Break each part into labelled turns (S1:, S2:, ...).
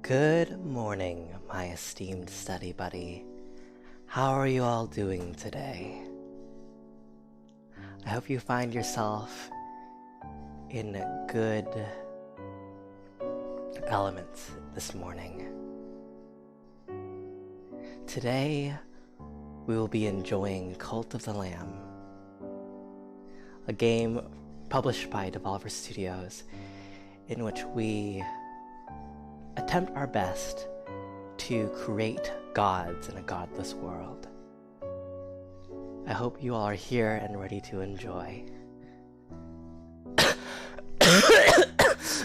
S1: Good morning, my esteemed study buddy. How are you all doing today? I hope you find yourself in good elements this morning. Today, we will be enjoying Cult of the Lamb, a game published by Devolver Studios in which we attempt our best to create gods in a godless world. I hope you all are here and ready to enjoy.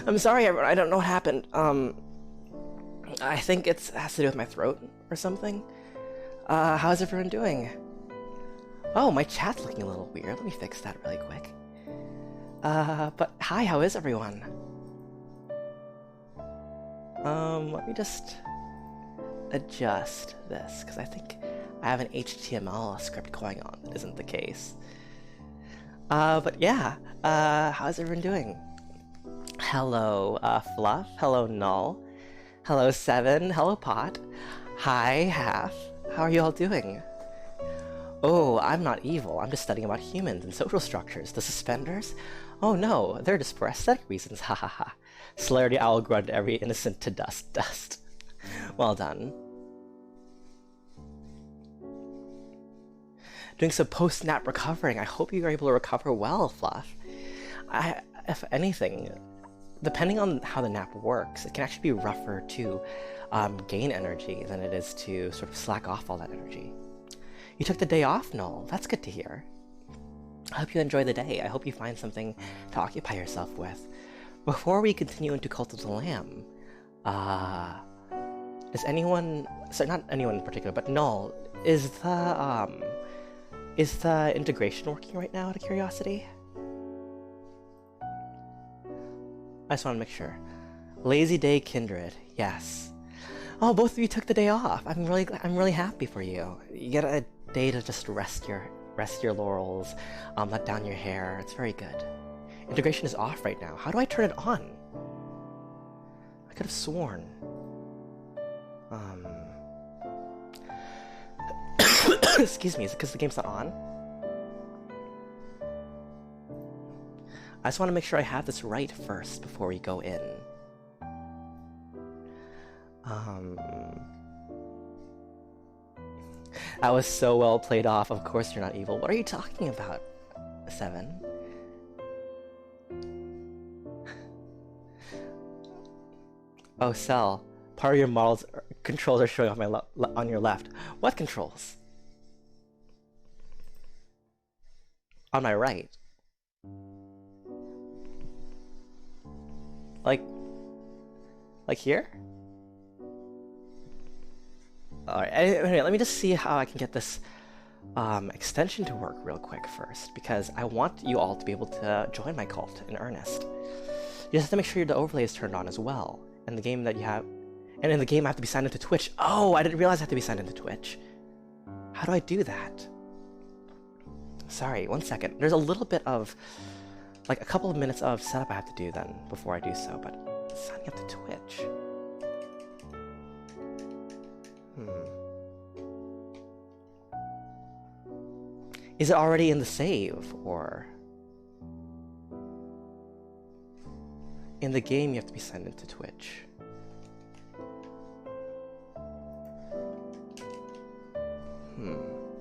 S1: I'm sorry everyone, I don't know what happened. I think it has to do with my throat or something. How's everyone doing? Oh, my chat's looking a little weird. Let me fix that really quick. But hi, how is everyone? Let me just adjust this, because I think I have an HTML script going on that isn't the case. But yeah, how's everyone doing? Hello, Fluff. Hello, Null. Hello, Seven. Hello, Pot. Hi, Half. How are you all doing? Oh, I'm not evil. I'm just studying about humans and social structures. The suspenders? Oh no, they're just for aesthetic reasons. Ha ha ha. Celerity Owl grunt every innocent to dust. Well done. Doing some post-nap recovering. I hope you are able to recover well, Fluff. If anything, depending on how the nap works, it can actually be rougher to gain energy than it is to sort of slack off all that energy. You took the day off, Noel. That's good to hear. I hope you enjoy the day. I hope you find something to occupy yourself with. Before we continue into Cult of the Lamb, is anyone... Sorry, not anyone in particular, but Null, is the integration working right now, out of curiosity? I just want to make sure. Lazy Day Kindred, yes. Oh, both of you took the day off. I'm really happy for you. You get a day to just rest your laurels, let down your hair. It's very good. Integration is off right now. How do I turn it on? I could have sworn. Excuse me, is it because the game's not on? I just want to make sure I have this right first before we go in. That was so well played off. Of course you're not evil. What are you talking about, Seven? Oh, Cell. Part of your model's controls are showing off on your left. What controls? On my right. Like here? Alright, anyway, let me just see how I can get this extension to work real quick first, because I want you all to be able to join my cult in earnest. You just have to make sure the overlay is turned on as well. And the game that you have... And in the game I have to be signed into Twitch. Oh, I didn't realize I have to be signed into Twitch. How do I do that? Sorry, 1 second. There's a little bit of... like a couple of minutes of setup I have to do then before I do so, but signing up to Twitch. Is it already in the save, or... In the game you have to be signed into Twitch.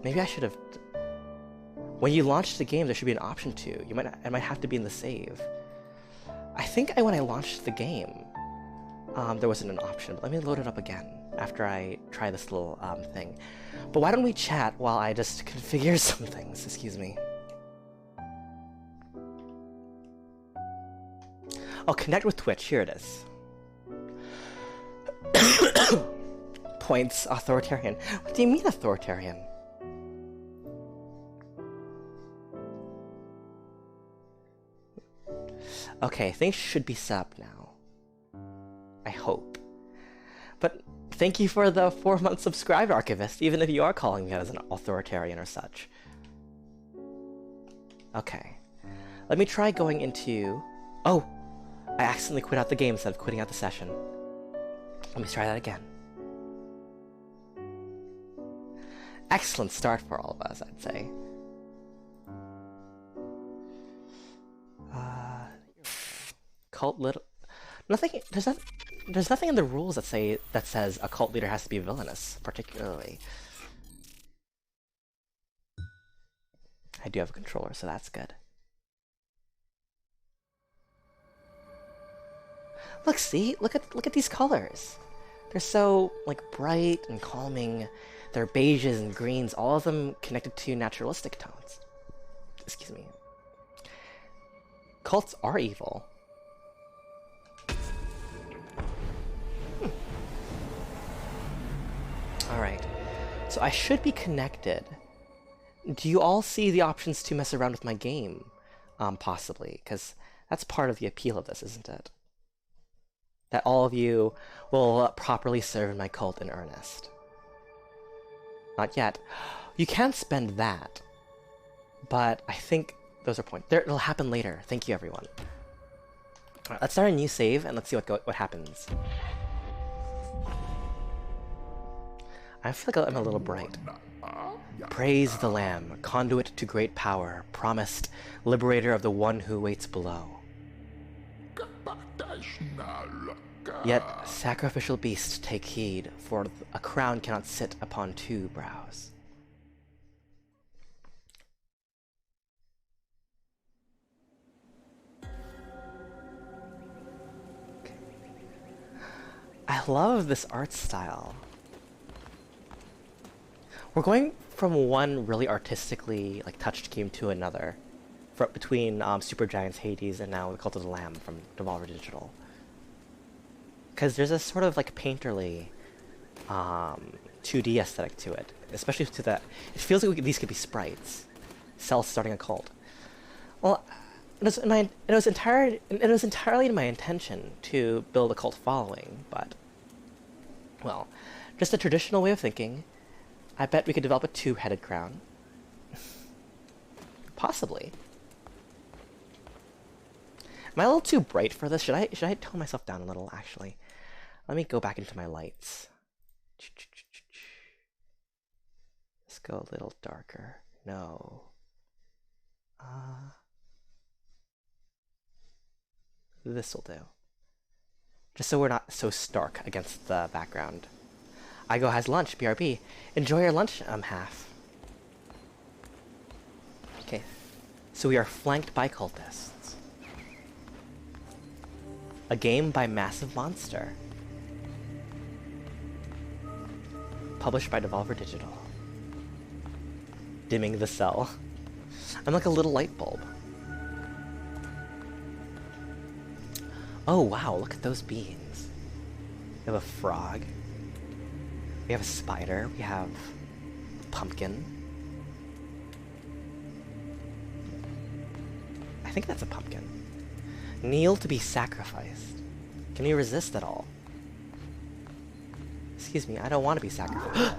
S1: Maybe I should have... When you launch the game, there should be an option to. It might have to be in the save. I think when I launched the game, there wasn't an option. But let me load it up again after I try this little thing. But why don't we chat while I just configure some things? Excuse me. Oh, connect with Twitch. Here it is. Points authoritarian. What do you mean authoritarian? Okay, things should be set up now. I hope. But thank you for the 4-month subscribe, Archivist, even if you are calling me out as an authoritarian or such. Okay. Let me try going into... Oh! I accidentally quit out the game instead of quitting out the session. Let me try that again. Excellent start for all of us, I'd say. Cult little. Nothing. There's nothing in the rules that says a cult leader has to be villainous, particularly. I do have a controller, so that's good. Look, see? Look at these colors. They're so like bright and calming. They're beiges and greens, all of them connected to naturalistic tones. Excuse me. Cults are evil. Alright. So I should be connected. Do you all see the options to mess around with my game? Possibly, because that's part of the appeal of this, isn't it? That all of you will properly serve my cult in earnest. Not yet. You can spend that, but I think those are points. It'll happen later. Thank you, everyone. All right, let's start a new save and let's see what happens. I feel like I'm a little bright. Praise the Lamb, conduit to great power, promised liberator of the one who waits below. Yet, sacrificial beasts, take heed, for a crown cannot sit upon two brows. Okay. I love this art style. We're going from one really artistically touched game to another, between Supergiant's Hades and now the Cult of the Lamb from Devolver Digital. Because there's a sort of painterly 2D aesthetic to it, especially to that. It feels like these could be sprites. Cell starting a cult. Well, it was entirely my intention to build a cult following, but well, just a traditional way of thinking. I bet we could develop a two-headed crown. Possibly. Am I a little too bright for this? Should I tone myself down a little, actually? Let me go back into my lights. Let's go a little darker. No. This'll do. Just so we're not so stark against the background. Igo has lunch, BRB. Enjoy your lunch, half. Okay. So we are flanked by cultists. A game by Massive Monster. Published by Devolver Digital. Dimming the cell. I'm like a little light bulb. Oh wow, look at those beings. We have a frog. We have a spider. We have a pumpkin. I think that's a pumpkin. Kneel to be sacrificed. Can we resist at all? Excuse me, I don't want to be sacrificed.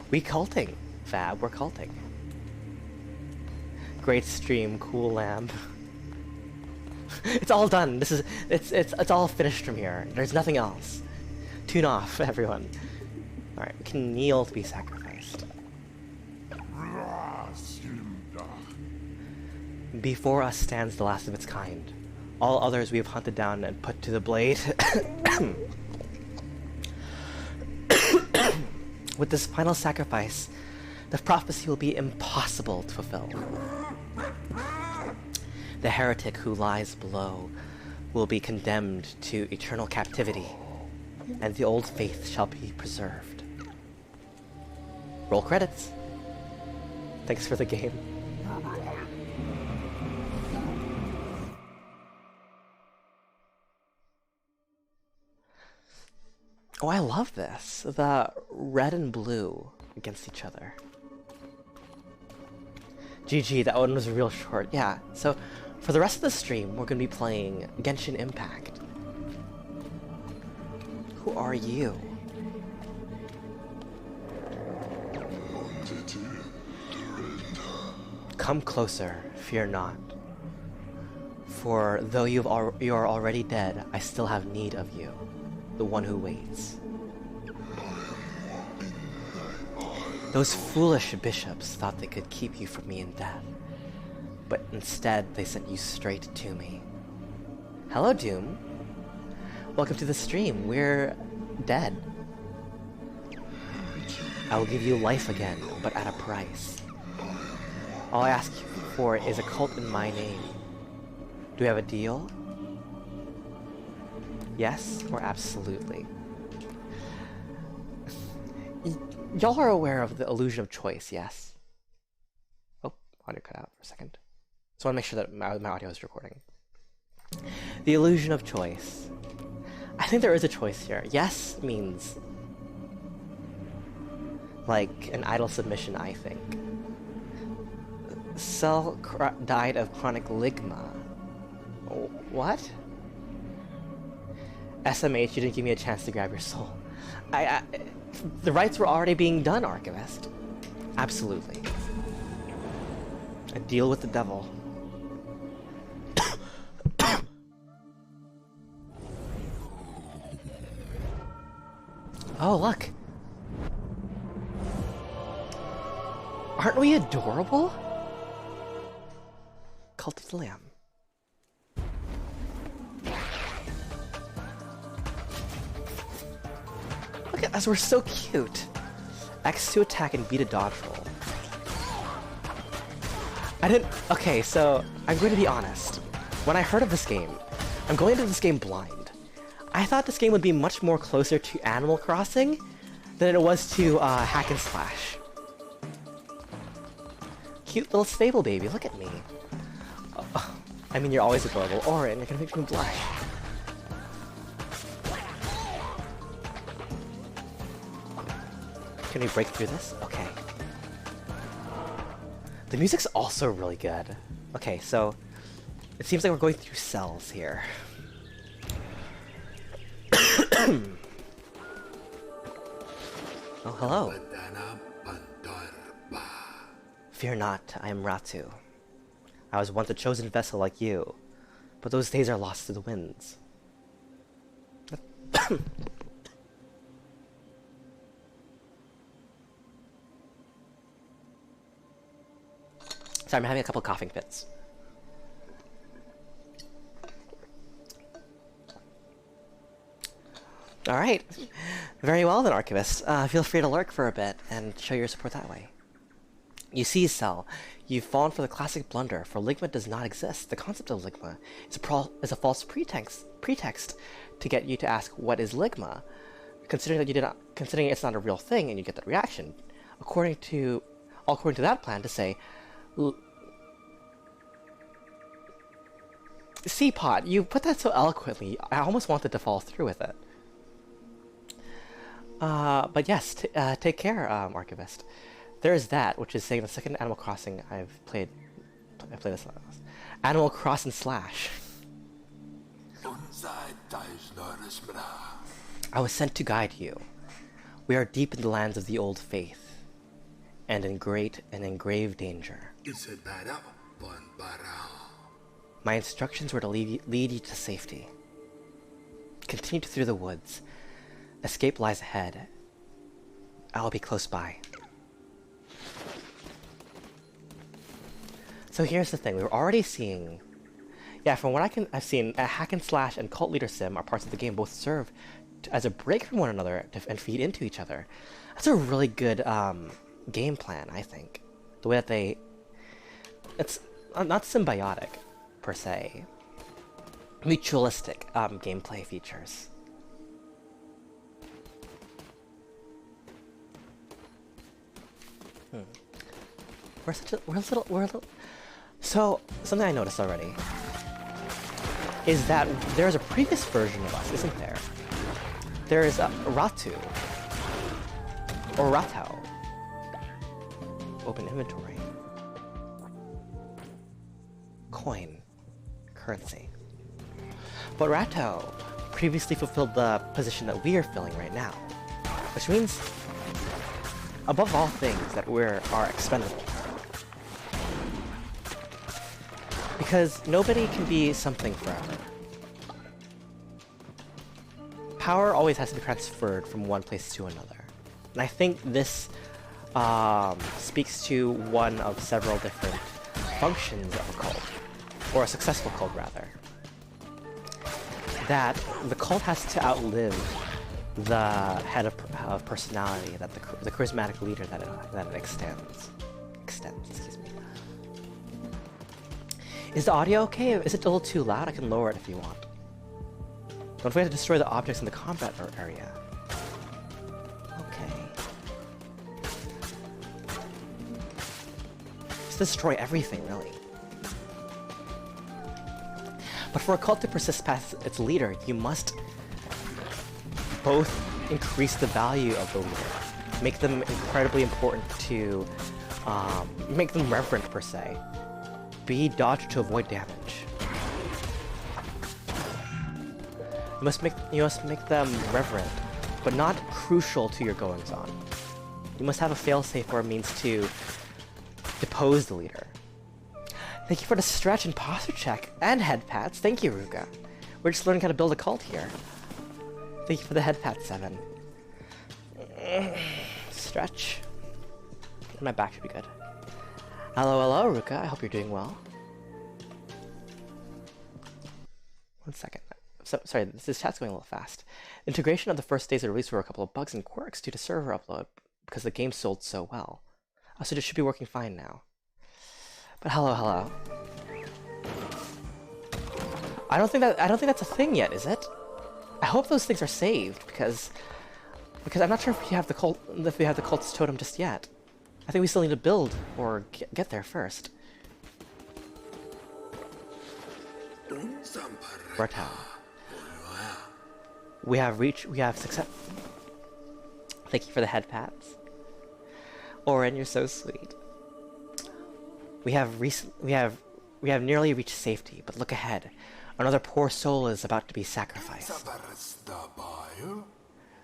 S1: We culting, Fab, we're culting. Great stream, cool lamb. It's all done. It's all finished from here. There's nothing else. Tune off, everyone. Alright, we can kneel to be sacrificed. Before us stands the last of its kind. All others we have hunted down and put to the blade. With this final sacrifice, the prophecy will be impossible to fulfill. The heretic who lies below will be condemned to eternal captivity, and the old faith shall be preserved. Roll credits. Thanks for the game. Oh, I love this. The red and blue against each other. GG, that one was real short. Yeah, so for the rest of the stream, we're going to be playing Genshin Impact. Who are you? Come closer, fear not. For though you are already dead, I still have need of you, the one who waits. Those foolish bishops thought they could keep you from me in death, but instead they sent you straight to me. Hello, Doom. Welcome to the stream. We're dead. I will give you life again, but at a price. All I ask you for is a cult in my name. Do we have a deal? Yes, or absolutely? Y'all are aware of the illusion of choice, yes? Oh, audio cut out for a second. So I want to make sure that my audio is recording. The illusion of choice. I think there is a choice here. Yes means like an idle submission, I think. Cell died of chronic ligma. What? SMH, you didn't give me a chance to grab your soul. The rites were already being done, Archivist. Absolutely. A deal with the devil. Oh, look. Aren't we adorable? Cult of the Lamb. Look at us, we're so cute. X to attack and beat a dodge roll. Okay, so I'm going to be honest. When I heard of this game, I'm going into this game blind. I thought this game would be much more closer to Animal Crossing than it was to Hack and Slash. Cute little stable baby, look at me. I mean, you're always adorable. Orin, you're gonna make me blush. Can we break through this? Okay. The music's also really good. Okay, so it seems like we're going through cells here. Oh, hello. Fear not, I am Ratu. I was once a chosen vessel like you, but those days are lost to the winds. Sorry, I'm having a couple coughing fits. Alright. Very well then, Archivist. Feel free to lurk for a bit and show your support that way. You see, Cell, you've fallen for the classic blunder, for Ligma does not exist. The concept of Ligma is a false pretext to get you to ask, what is Ligma? Considering it's not a real thing and you get that reaction. According to that plan to say, Seapot, you put that so eloquently, I almost wanted to follow through with it. But yes, take care, Archivist. There is that, which is saying the second Animal Crossing I played this Animal Cross and Slash. I was sent to guide you. We are deep in the lands of the old faith, and in great and in grave danger. My instructions were to lead you to safety. Continue through the woods. Escape lies ahead. I will be close by. So here's the thing, we were already seeing... Yeah, from what I've seen, Hack and Slash and Cult Leader Sim are parts of the game both serve as a break from one another and feed into each other. That's a really good game plan, I think. The way that they... It's not symbiotic, per se. Mutualistic gameplay features. We're a little... So, something I noticed already is that there's a previous version of us, isn't there? There is a Ratu, or Ratau. Open inventory. Coin. Currency. But Ratau previously fulfilled the position that we are filling right now, which means, above all things, that we are expendable. Because nobody can be something forever. Power always has to be transferred from one place to another. And I think this speaks to one of several different functions of a cult, or a successful cult rather. That the cult has to outlive the head of personality, that the charismatic leader that it extends. Excuse me. Is the audio okay? Is it a little too loud? I can lower it if you want. Don't forget to destroy the objects in the combat area. Okay. Just destroy everything, really. But for a cult to persist past its leader, you must both increase the value of the leader, make them incredibly important to, make them reverent per se, be dodged to avoid damage. You must make them reverent, but not crucial to your goings-on. You must have a failsafe or a means to depose the leader. Thank you for the stretch and posture check and head pats. Thank you, Ruka. We're just learning how to build a cult here. Thank you for the head pat, 7. Stretch. My back should be good. Hello, Ruka. I hope you're doing well. 1 second. Sorry, this chat's going a little fast. Integration of the first days of release were a couple of bugs and quirks due to server upload because the game sold so well. So it should be working fine now. But hello. I don't think that's a thing yet, is it? I hope those things are saved because I'm not sure if we have the cult's totem just yet. I think we still need to build or get there first. Bartow. We have success. Thank you for the head pats. Oren, you're so sweet. We have nearly reached safety, but look ahead. Another poor soul is about to be sacrificed.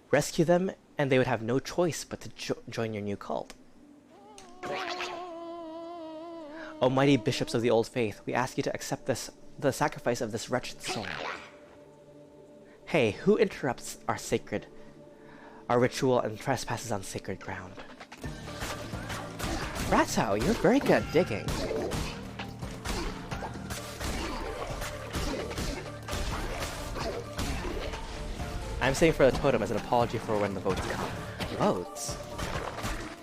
S1: Rescue them, and they would have no choice but to join your new cult. O mighty bishops of the old faith, we ask you to accept the sacrifice of this wretched soul. Hey, who interrupts our ritual and trespasses on sacred ground? Ratso, you're very good at digging. I'm saying for the totem as an apology for when the votes come. Votes?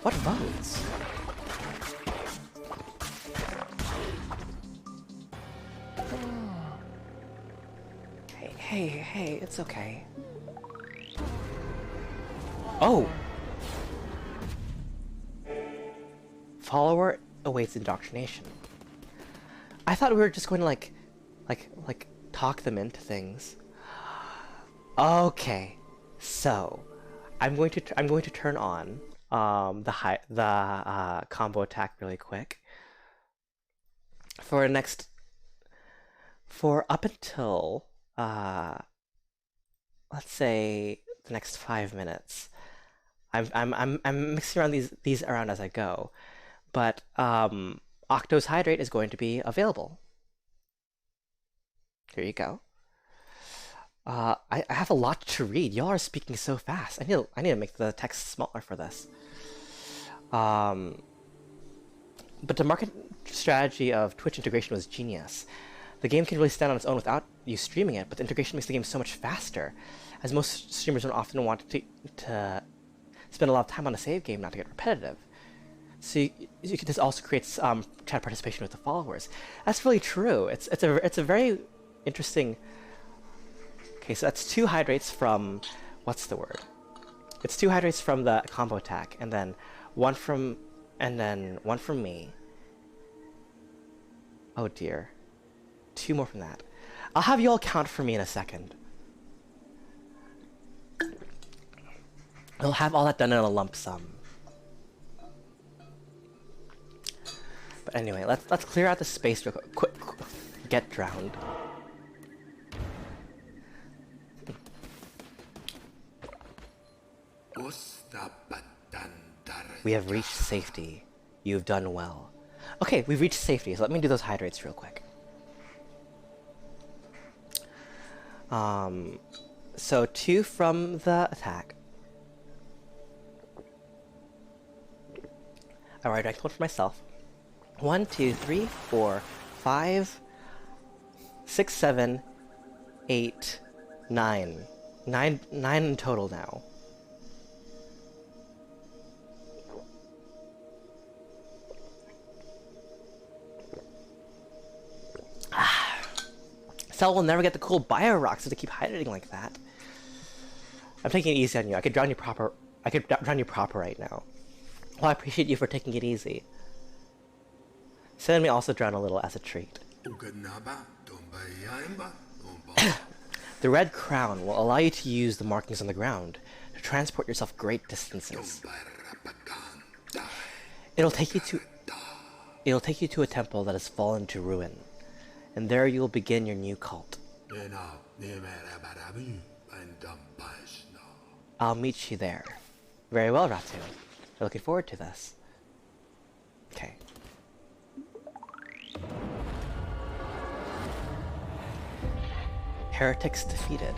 S1: What votes? Hey, it's okay. Oh! Follower awaits indoctrination. I thought we were just going to like talk them into things. Okay, so I'm going to turn on the combo attack really quick for up until let's say the next 5 minutes. I'm mixing around these around as I go, but Octo's Hydrate is going to be available. Here you go. I have a lot to read. Y'all are speaking so fast. I need to make the text smaller for this. But the market strategy of Twitch integration was genius. The game can really stand on its own without you streaming it, but the integration makes the game so much faster, as most streamers don't often want to spend a lot of time on a save game not to get repetitive. So this also creates chat participation with the followers. That's really true. It's a very interesting. Okay, so that's 2 hydrates from what's the word? It's 2 hydrates from the combo attack, and then one from me. Oh dear. 2 more from that. I'll have you all count for me in a second. We'll have all that done in a lump sum. But anyway, let's clear out the space real quick. Get drowned. We have reached safety. You've done well. Okay, we've reached safety, so let me do those hydrates real quick. So 2 from the attack. Alright, I told for myself. 1, 2, 3, 4, 5, 6, 7, 8, 9. 9 in total now. Cell will never get the cool bio rocks to keep hiding like that. I'm taking it easy on you. I could drown you proper. I could drown you proper right now. Well, I appreciate you for taking it easy. Send me also drown a little as a treat. The red crown will allow you to use the markings on the ground to transport yourself great distances. It'll take you to a temple that has fallen to ruin, and there you will begin your new cult. I'll meet you there. Very well, Ratu. We're looking forward to this. Okay. Heretics defeated.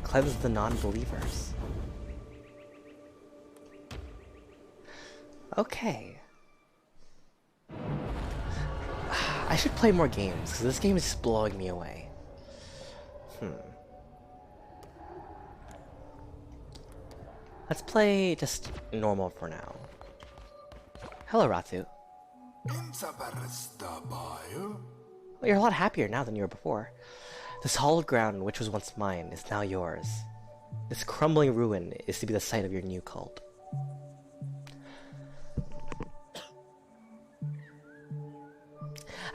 S1: Cleanse the non-believers. Okay. I should play more games, because this game is just blowing me away. Let's play just normal for now. Hello, Ratu. Well, you're a lot happier now than you were before. This hallowed ground, which was once mine, is now yours. This crumbling ruin is to be the site of your new cult.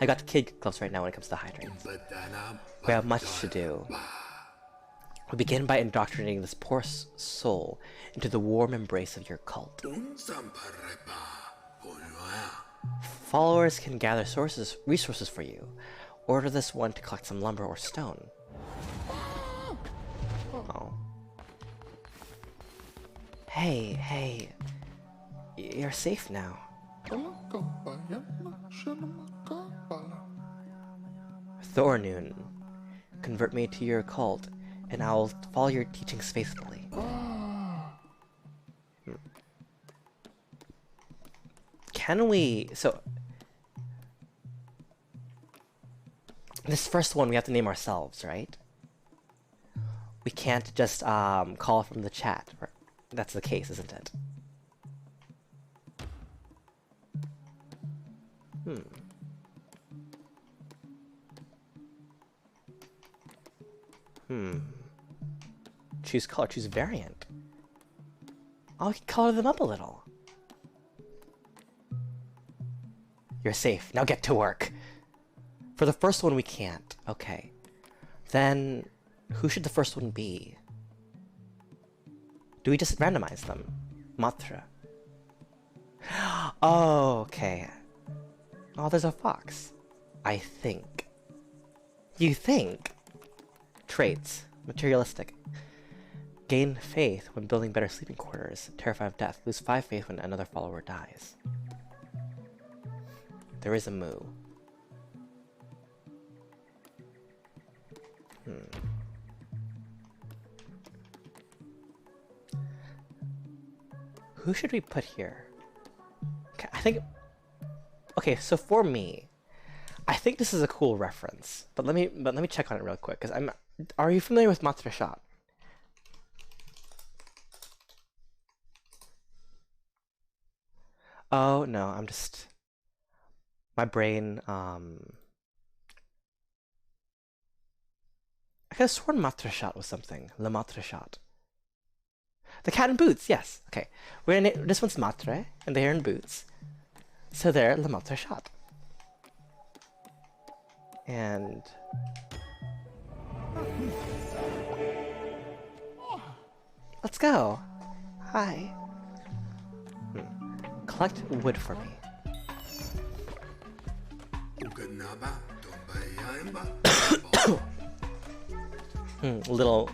S1: I got the kid gloves right now when it comes to hydrants. We have much to do. We begin by indoctrinating this poor soul into the warm embrace of your cult. Followers can gather resources for you. Order this one to collect some lumber or stone. Oh. Hey. You're safe now. Thornoon, convert me to your cult, and I will follow your teachings faithfully. Can we... So... This first one we have to name ourselves, right? We can't just call from the chat. That's the case, isn't it? Choose color, choose variant. Oh, we can color them up a little. You're safe. Now get to work. For the first one, we can't. Okay. Then, who should the first one be? Do we just randomize them? Matra. Oh, okay. Oh, there's a fox. I think. You think? Traits. Materialistic. Gain faith when building better sleeping quarters. Terrified of death. Lose 5 faith when another follower dies. There is a moo. Who should we put here? Okay, I think... Okay, so for me, I think this is a cool reference. But let me check on it real quick, because I'm... Are you familiar with Matra Shot? Oh, no, I'm just... My brain, I could have sworn Matra Shot was something. Le Matra Shot. The cat in boots, yes. Okay. We're in it, this one's Matre, and they're in boots. So they're Le Matra Shot. And... Let's go. Hi. Collect wood for me. Little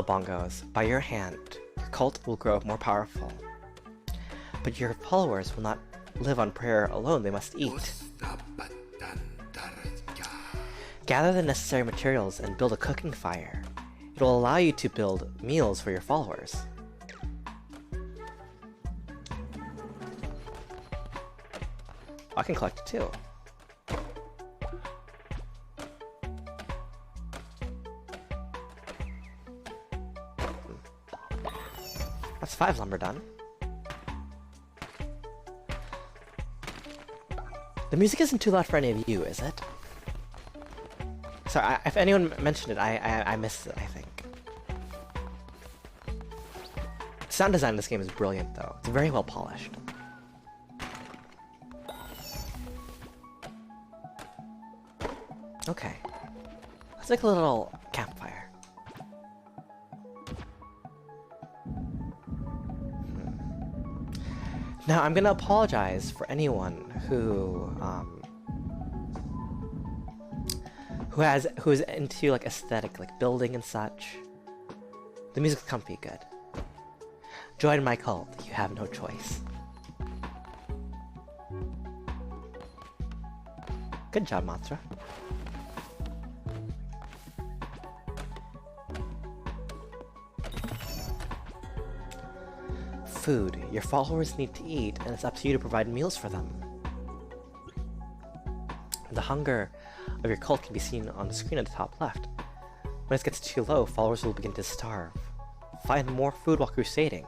S1: bongos. By your hand, your cult will grow more powerful. But your followers will not live on prayer alone, they must eat. Gather the necessary materials and build a cooking fire. It will allow you to build meals for your followers. I can collect it too. That's 5 lumber done. The music isn't too loud for any of you, is it? Sorry, if anyone mentioned it, I missed it, I think. Sound design in this game is brilliant, though. It's very well polished. Okay. Let's make a little campfire. Now, I'm gonna apologize for anyone who is into like aesthetic, like building and such. The music can't be good. Join my cult. You have no choice. Good job, Mothra. Food. Your followers need to eat, and it's up to you to provide meals for them. The hunger of your cult can be seen on the screen at the top left. When it gets too low, followers will begin to starve. Find more food while crusading.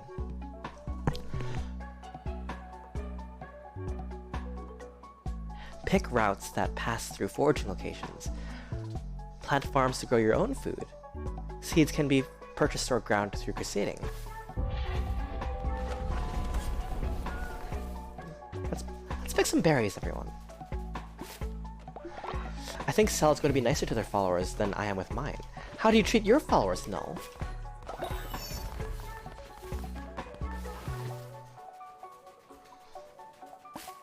S1: Pick routes that pass through foraging locations. Plant farms to grow your own food. Seeds can be purchased or ground through crusading. Let's pick some berries, everyone. I think Cell's going to be nicer to their followers than I am with mine. How do you treat your followers, Null?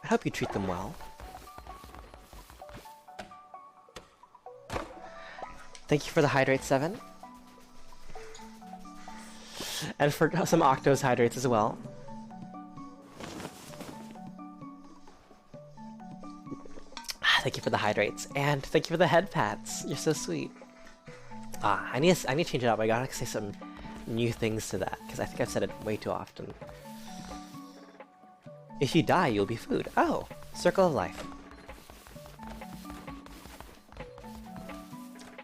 S1: I hope you treat them well. Thank you for the hydrate, 7. And for some Octo's hydrates as well. Thank you for the hydrates, and thank you for the head pats. You're so sweet. I need to change it up. I gotta say some new things to that, because I think I've said it way too often. If you die, you'll be food. Oh, circle of life.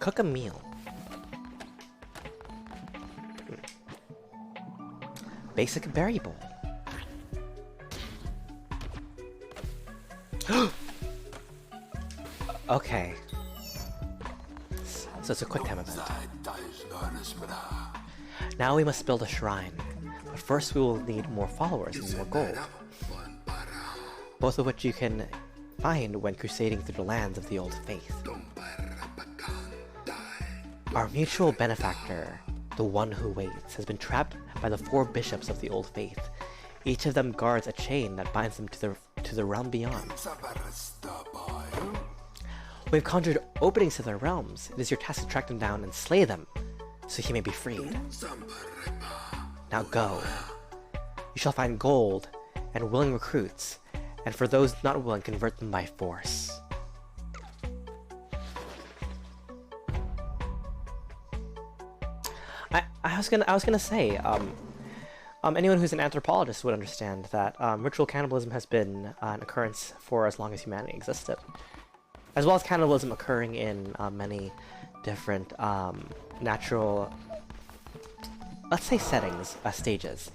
S1: Cook a meal. Basic berry bowl. Okay. So it's a quick time event. Now we must build a shrine. But first we will need more followers and more gold. Both of which you can find when crusading through the lands of the old faith. Our mutual benefactor, the one who waits, has been trapped by the 4 bishops of the old faith. Each of them guards a chain that binds them to the realm beyond. We've conjured openings to their realms. It is your task to track them down and slay them, so he may be freed. Now go. You shall find gold and willing recruits, and for those not willing, convert them by force. I was gonna say, anyone who's an anthropologist would understand that ritual cannibalism has been an occurrence for as long as humanity existed. As well as cannibalism occurring in many different natural, let's say settings, stages.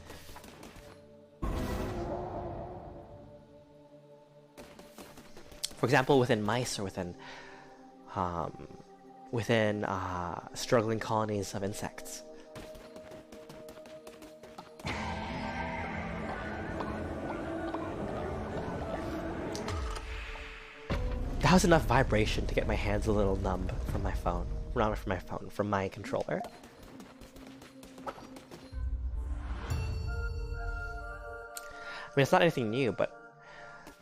S1: For example, within mice or within struggling colonies of insects. That was enough vibration to get my hands a little numb from my phone. Not from my phone, from my controller. I mean, it's not anything new, but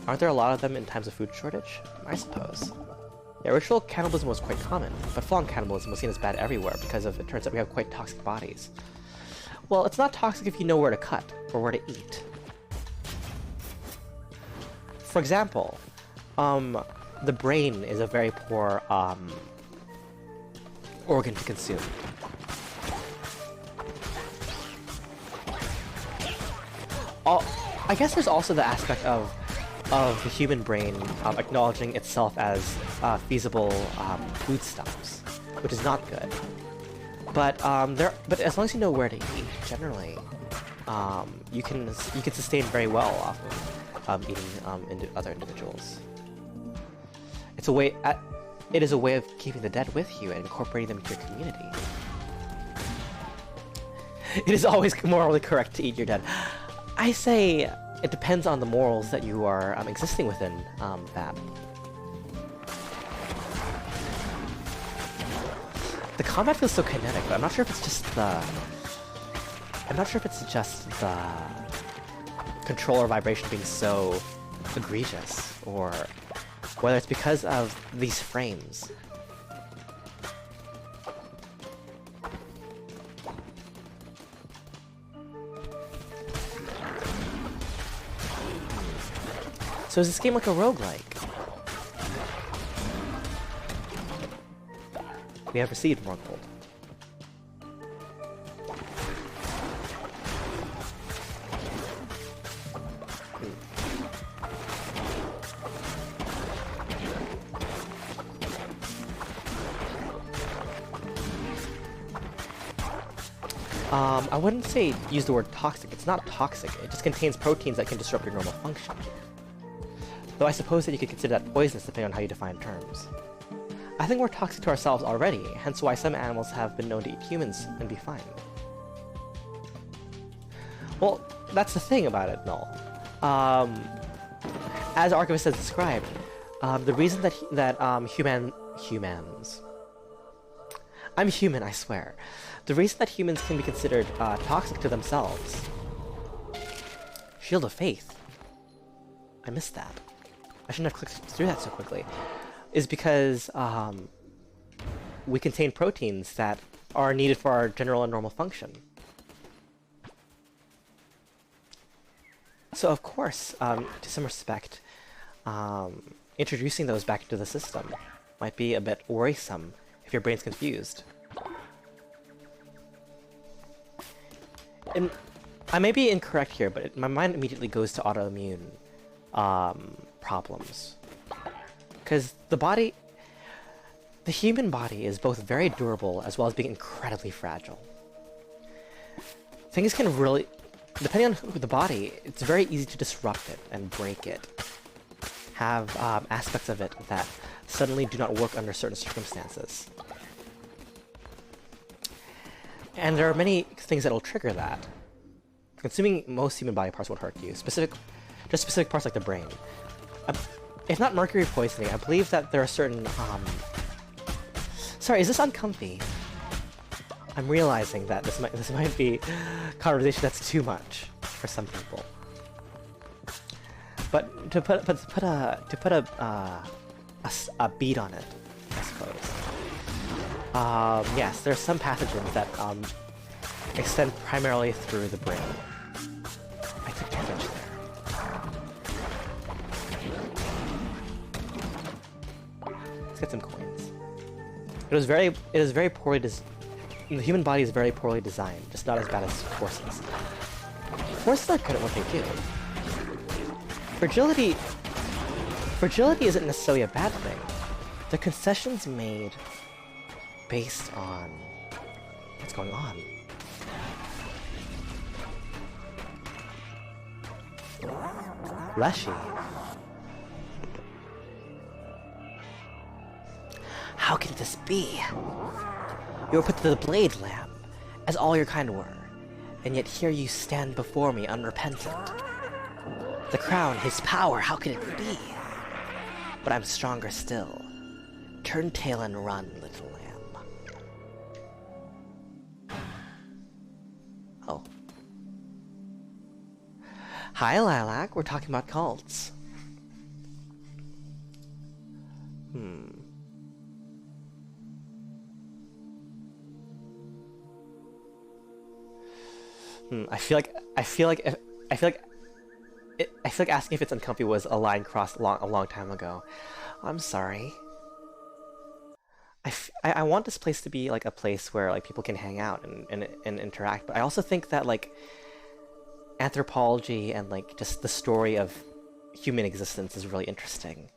S1: aren't there a lot of them in times of food shortage? I suppose. Yeah, ritual cannibalism was quite common, but full-on cannibalism was seen as bad everywhere because it turns out we have quite toxic bodies. Well, it's not toxic if you know where to cut, or where to eat. For example, the brain is a very poor organ to consume. I guess there's also the aspect of the human brain acknowledging itself as feasible foodstuffs, which is not good. But but as long as you know where to eat, generally, you can sustain very well off of eating other individuals. It's a way. It is a way of keeping the dead with you and incorporating them into your community. It is always morally correct to eat your dead. I say it depends on the morals that you are existing within that. The combat feels so kinetic, but I'm not sure if it's just the... I'm not sure if it's just the controller vibration being so egregious, or whether it's because of these frames. So is this game like a roguelike? We have received more gold. I wouldn't say use the word toxic. It's not toxic. It just contains proteins that can disrupt your normal function. Though I suppose that you could consider that poisonous depending on how you define terms. I think we're toxic to ourselves already, hence why some animals have been known to eat humans and be fine. Well, that's the thing about it, Null. As Archivist has described, the reason that humans... I'm human, I swear. The reason that humans can be considered toxic to themselves... Shield of Faith. I missed that. I shouldn't have clicked through that so quickly. Is because we contain proteins that are needed for our general and normal function. So of course, to some respect, introducing those back into the system might be a bit worrisome if your brain's confused. And I may be incorrect here, but my mind immediately goes to autoimmune problems. Because the human body is both very durable as well as being incredibly fragile. Things can really, depending on the body, it's very easy to disrupt it and break it. Have aspects of it that suddenly do not work under certain circumstances. And there are many things that will trigger that. Consuming most human body parts won't hurt you. Specific parts like the brain. If not mercury poisoning, I believe that there are certain, Sorry, is this uncomfy? I'm realizing that this might be conversation that's too much for some people. But to put a beat on it, I suppose. Yes, there are some pathogens that extend primarily through the brain. I took damage there. Let's get some coins. It is very poorly the human body is very poorly designed, just not as bad as horses. Horses are good at what they do. Fragility isn't necessarily a bad thing. The concessions made based on what's going on. Leshy. How can this be? You were put to the blade lamp, as all your kind were, and yet here you stand before me unrepentant. The crown, his power, how can it be? But I'm stronger still. Turn tail and run, little lamb. Oh. Hi, Lilac. We're talking about cults. I feel like asking if it's uncomfy was a line crossed a long time ago. I'm sorry. I want this place to be like a place where like people can hang out and interact, but I also think that like anthropology and like just the story of human existence is really interesting,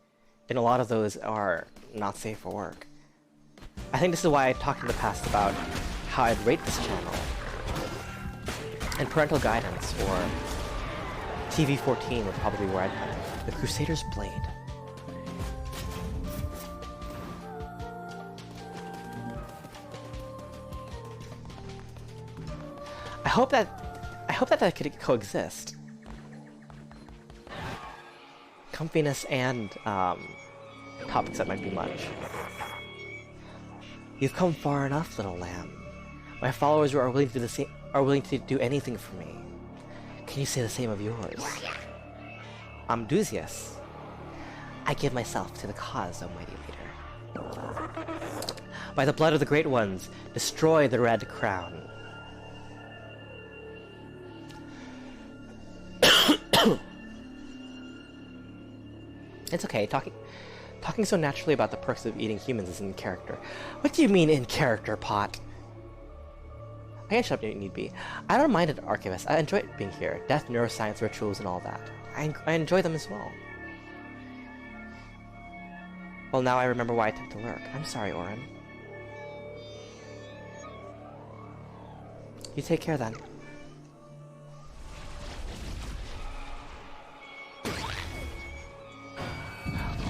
S1: and a lot of those are not safe for work. I think this is why I talked in the past about how I'd rate this channel, and parental guidance or TV14 would probably be where I'd put it. The Crusader's Blade. I hope that could coexist. Comfiness and topics that might be much. You've come far enough, little lamb. My followers are willing to do the same. Are willing to do anything for me. Can you say the same of yours? I'm Duzius. I give myself to the cause, O mighty leader. By the blood of the great ones, destroy the red crown. It's okay, talking so naturally about the perks of eating humans is in character. What do you mean in character, Pot? I can't shut up, need be. I don't mind it, Archivist. I enjoy being here. Death, neuroscience, rituals, and all that. I enjoy them as well. Well, now I remember why I took to lurk. I'm sorry, Orin. You take care then.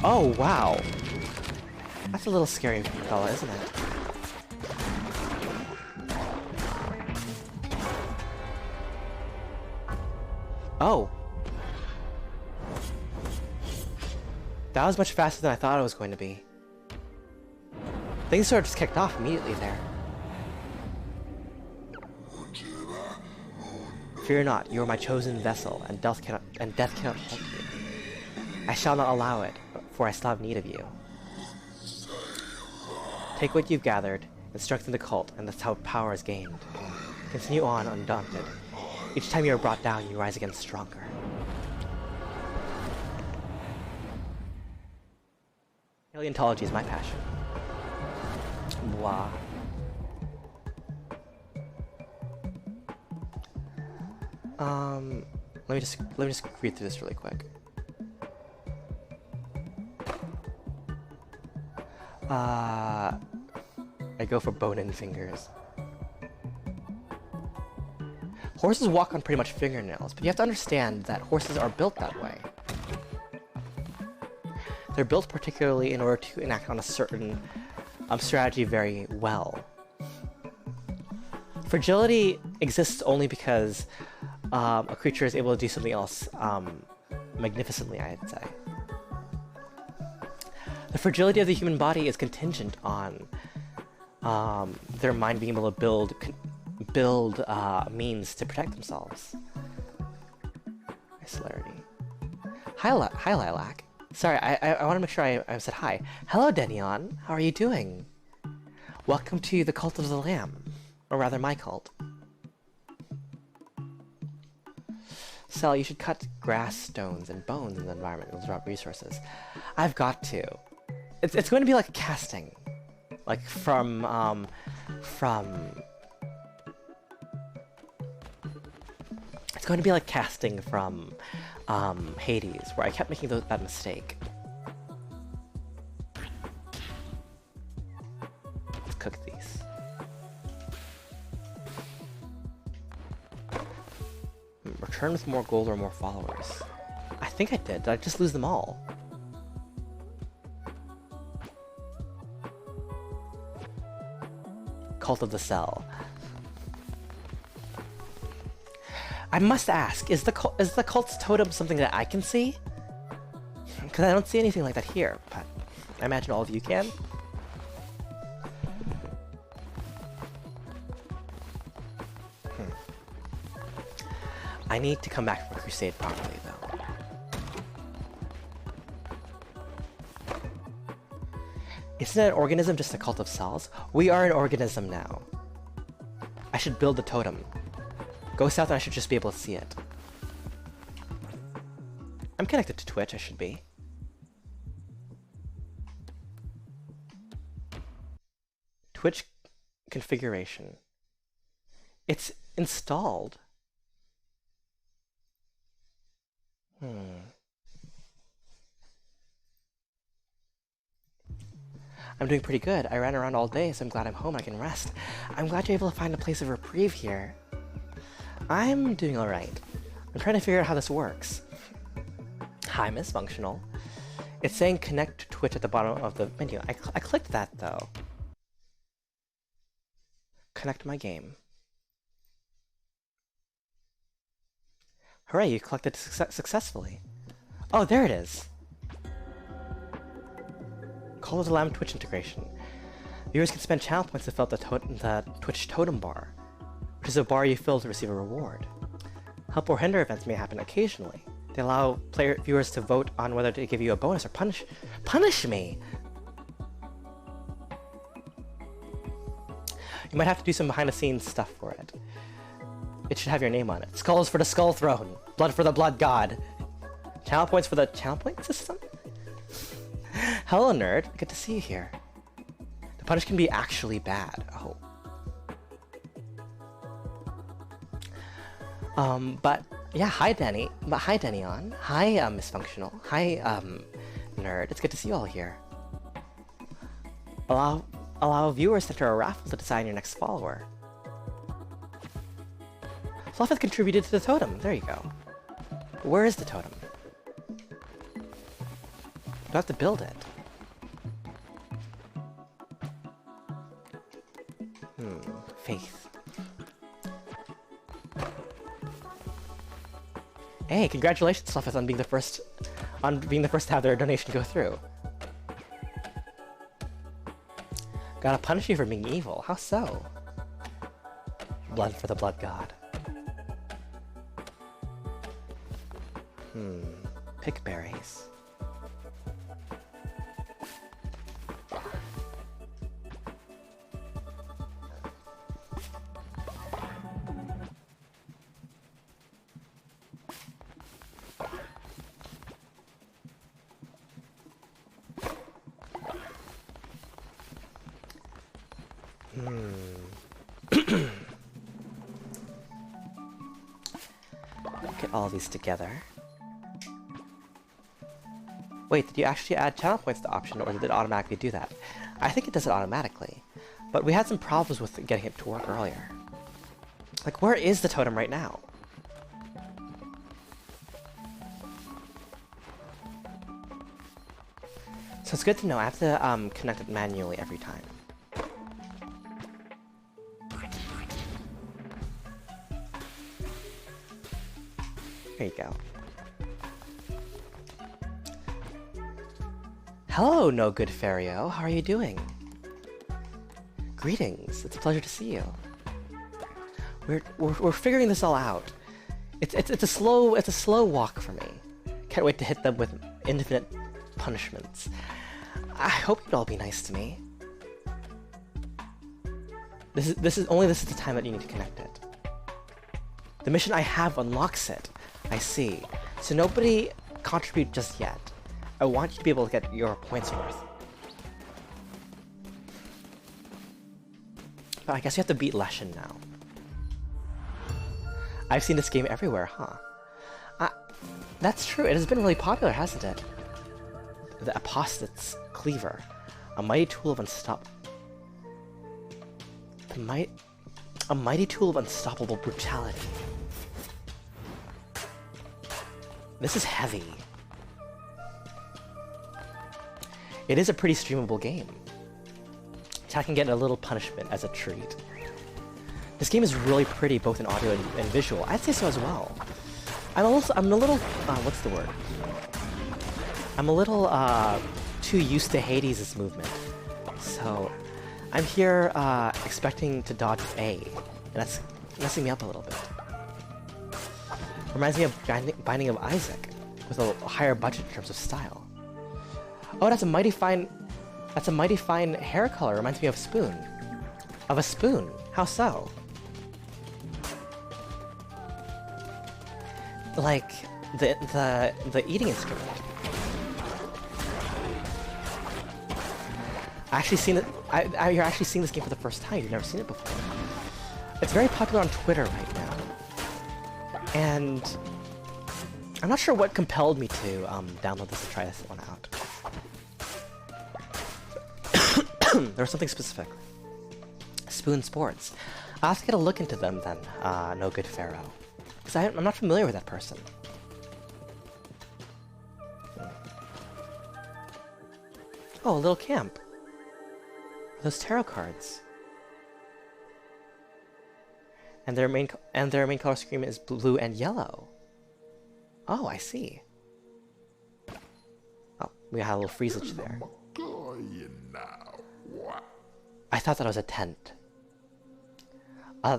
S1: Oh, wow. That's a little scary fella, isn't it? Oh. That was much faster than I thought it was going to be. Things sort of just kicked off immediately there. Fear not, you are my chosen vessel, and death cannot halt you. I shall not allow it, for I still have need of you. Take what you've gathered, and strengthen the cult, and that's how power is gained. Continue on undaunted. Each time you are brought down, you rise again stronger. Paleontology is my passion. Blah. Let me just read through this really quick. I go for bone and fingers. Horses walk on pretty much fingernails, but you have to understand that horses are built that way. They're built particularly in order to enact on a certain strategy very well. Fragility exists only because a creature is able to do something else magnificently, I'd say. The fragility of the human body is contingent on their mind being able to build means to protect themselves. Celerity. Hi, Lilac. Sorry, I want to make sure I said hi. Hello, Denion. How are you doing? Welcome to the Cult of the Lamb. Or rather, my cult. Cell, you should cut grass, stones, and bones in the environment. It'll drop resources. I've got to. It's going to be like a casting. Like from it's going to be like casting from Hades, where I kept making that mistake. Let's cook these. Return with more gold or more followers. I think I did. Did I just lose them all? Cult of the Cell. I must ask, is the cult's totem something that I can see? Because I don't see anything like that here, but I imagine all of you can. I need to come back from a crusade properly, though. Isn't an organism just a cult of cells? We are an organism now. I should build the totem. Go south and I should just be able to see it. I'm connected to Twitch, I should be. Twitch configuration. It's installed. I'm doing pretty good. I ran around all day, so I'm glad I'm home. I can rest. I'm glad you're able to find a place of reprieve here. I'm doing alright. I'm trying to figure out how this works. Hi, Miss Functional. It's saying connect to Twitch at the bottom of the menu. I clicked that, though. Connect my game. Hooray, you collected successfully. Oh, there it is. Call of the Lamb Twitch integration. Viewers can spend channel points to fill out the Twitch totem bar, which is a bar you fill to receive a reward. Help or hinder events may happen occasionally. They allow viewers to vote on whether to give you a bonus or punish me! You might have to do some behind-the-scenes stuff for it. It should have your name on it. Skulls for the Skull Throne. Blood for the Blood God. Channel points for the channel point system? Hello, nerd. Good to see you here. The punish can be actually bad. Oh. But yeah, hi Danny. But hi Denion. Hi Miss Functional. Hi nerd. It's good to see you all here. Allow viewers to enter a raffle to decide your next follower. Fluff has contributed to the totem. There you go. Where is the totem? Do I have to build it? Faith. Hey, congratulations, Fluffus, on being the first to have their donation go through. Gotta punish you for being evil. How so? Blood for the Blood God. Pick berries. Get all these together. Wait, did you actually add channel points to the option, or did it automatically do that? I think it does it automatically, but we had some problems with getting it to work earlier. Like, where is the totem right now? So it's good to know. I have to connect it manually every time. There you go. Hello, No Good Fario. How are you doing? Greetings. It's a pleasure to see you. We're figuring this all out. It's a slow walk for me. Can't wait to hit them with infinite punishments. I hope you'd all be nice to me. This is the time that you need to connect it. The mission I have unlocks it. I see. So nobody contribute just yet. I want you to be able to get your points worth. But I guess you have to beat Leshen now. I've seen this game everywhere, huh? That's true. It has been really popular, hasn't it? The Apostate's Cleaver. A mighty tool of a mighty tool of unstoppable brutality. This is heavy. It is a pretty streamable game. Chat can get a little punishment as a treat. This game is really pretty, both in audio and visual. I'd say so as well. I'm a little, what's the word? I'm a little, too used to Hades' movement. So, I'm here, expecting to dodge A. And that's messing me up a little bit. Reminds me of Binding of Isaac, with a higher budget in terms of style. Oh, that's a mighty fine hair color. Reminds me of Spoon. Of a spoon. How so? Like the eating instrument. I actually seen it. You're actually seeing this game for the first time. You've never seen it before. It's very popular on Twitter right now, and I'm not sure what compelled me to download this and try this one out. There was something specific. Spoon Sports. I'll have to get a look into them then, No Good Pharaoh. Because I'm not familiar with that person. Oh, a little camp. Those tarot cards. And their main color scheme is blue and yellow. Oh, I see. Oh, we had a little freezage there. I thought that was a tent. I thought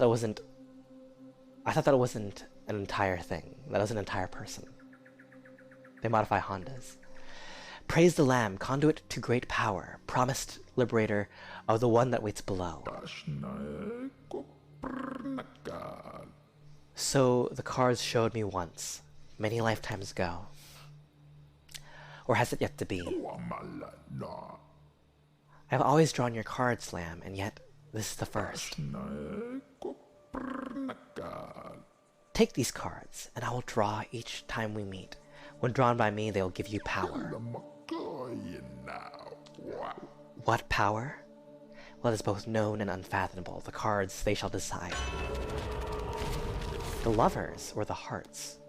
S1: that wasn't an entire thing. That was an entire person. They modify Hondas. Praise the Lamb, conduit to great power, promised liberator of the one that waits below. So the cards showed me once, many lifetimes ago. Or has it yet to be? I've always drawn your cards, Lamb, and yet this is the first. Take these cards, and I will draw each time we meet. When drawn by me, they will give you power. What power? Well, it is both known and unfathomable. The cards, they shall decide. The lovers, or the hearts?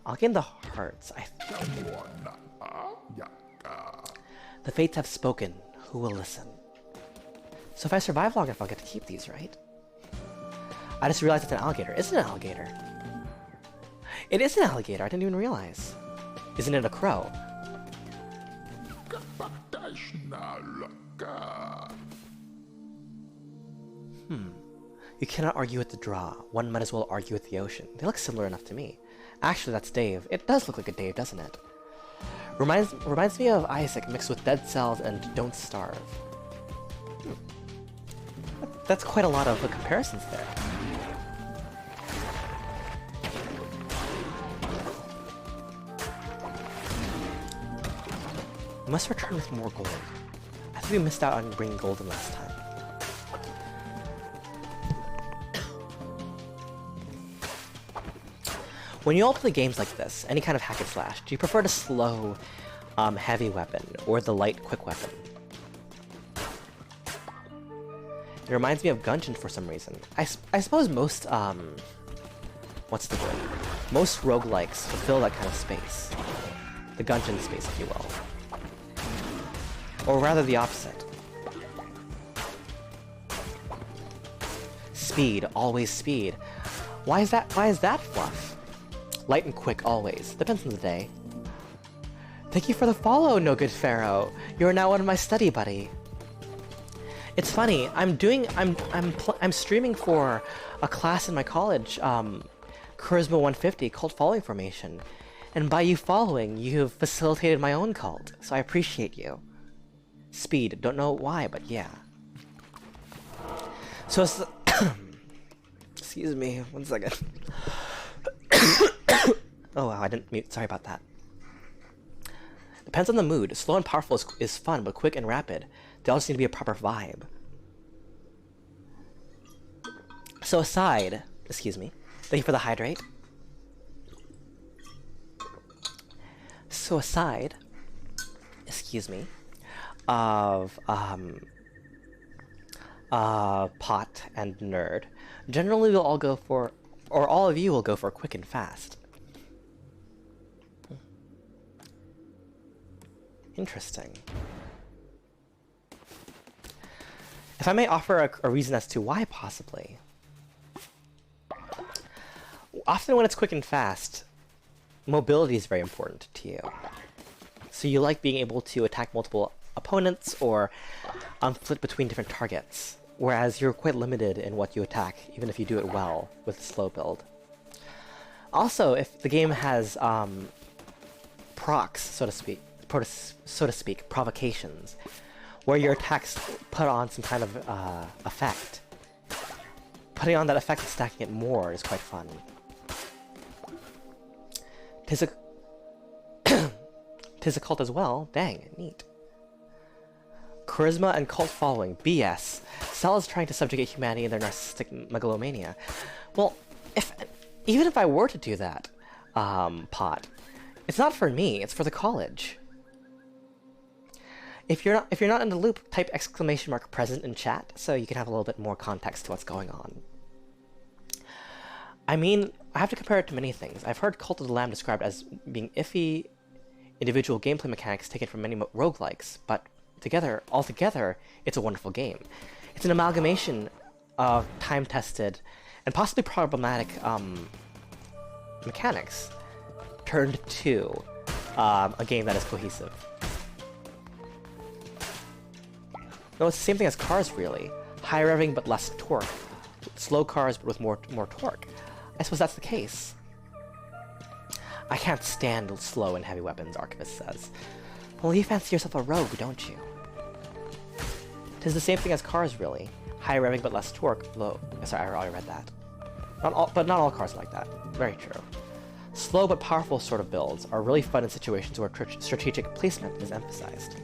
S1: I'll gain the hearts, I think. The fates have spoken. Who will listen? So if I survive long enough, I'll get to keep these, right? I just realized it's an alligator. It's an alligator. It is an alligator. I didn't even realize. Isn't it a crow? You cannot argue with the draw. One might as well argue with the ocean. They look similar enough to me. Actually, that's Dave. It does look like a Dave, doesn't it? Reminds me of Isaac mixed with Dead Cells and Don't Starve. That's quite a lot of comparisons there. We must return with more gold. I think we missed out on bringing gold in last time. When you all play games like this, any kind of hack and slash, do you prefer the slow, heavy weapon or the light, quick weapon? It reminds me of Gungeon for some reason. I suppose most, what's the word? Most roguelikes fulfill that kind of space. The Gungeon space, if you will. Or rather the opposite. Speed, always speed. Why is that fluff? Light and quick, always. Depends on the day. Thank you for the follow, No Good Pharaoh. You are now one of my study buddy. It's funny. I'm streaming for a class in my college, Charisma 150, called Following Formation, and by you following, you have facilitated my own cult. So I appreciate you. Speed. Don't know why, but yeah. So it's excuse me. 1 second. Oh wow, I didn't mute. Sorry about that. Depends on the mood. Slow and powerful is fun, but quick and rapid, they all just need to be a proper vibe. So aside, excuse me. Thank you for the hydrate. So aside, excuse me, of pot and nerd, generally we'll all go for, or all of you will go for quick and fast. Interesting. If I may offer a reason as to why, possibly. Often when it's quick and fast, mobility is very important to you. So you like being able to attack multiple opponents or flit between different targets, whereas you're quite limited in what you attack, even if you do it well with a slow build. Also, if the game has procs, so to speak, provocations, where your attacks put on some kind of effect. Putting on that effect and stacking it more is quite fun. Tis a cult as well. Dang, neat. charisma and cult following. BS. Cell is trying to subjugate humanity in their narcissistic megalomania. Well, even if I were to do that, Pot, it's not for me, it's for the college. If you're not in the loop, type !present in chat so you can have a little bit more context to what's going on. I mean, I have to compare it to many things. I've heard Cult of the Lamb described as being iffy individual gameplay mechanics taken from many roguelikes, but altogether, it's a wonderful game. It's an amalgamation of time-tested and possibly problematic mechanics turned to a game that is cohesive. No, it's the same thing as cars, really. High revving but less torque. Slow cars but with more torque. I suppose that's the case. I can't stand slow and heavy weapons, Archivist says. Well, you fancy yourself a rogue, don't you? Tis the same thing as cars, really. High revving but less torque. Low. Sorry, I already read that. But not all cars are like that. Very true. Slow but powerful sort of builds are really fun in situations where strategic placement is emphasized.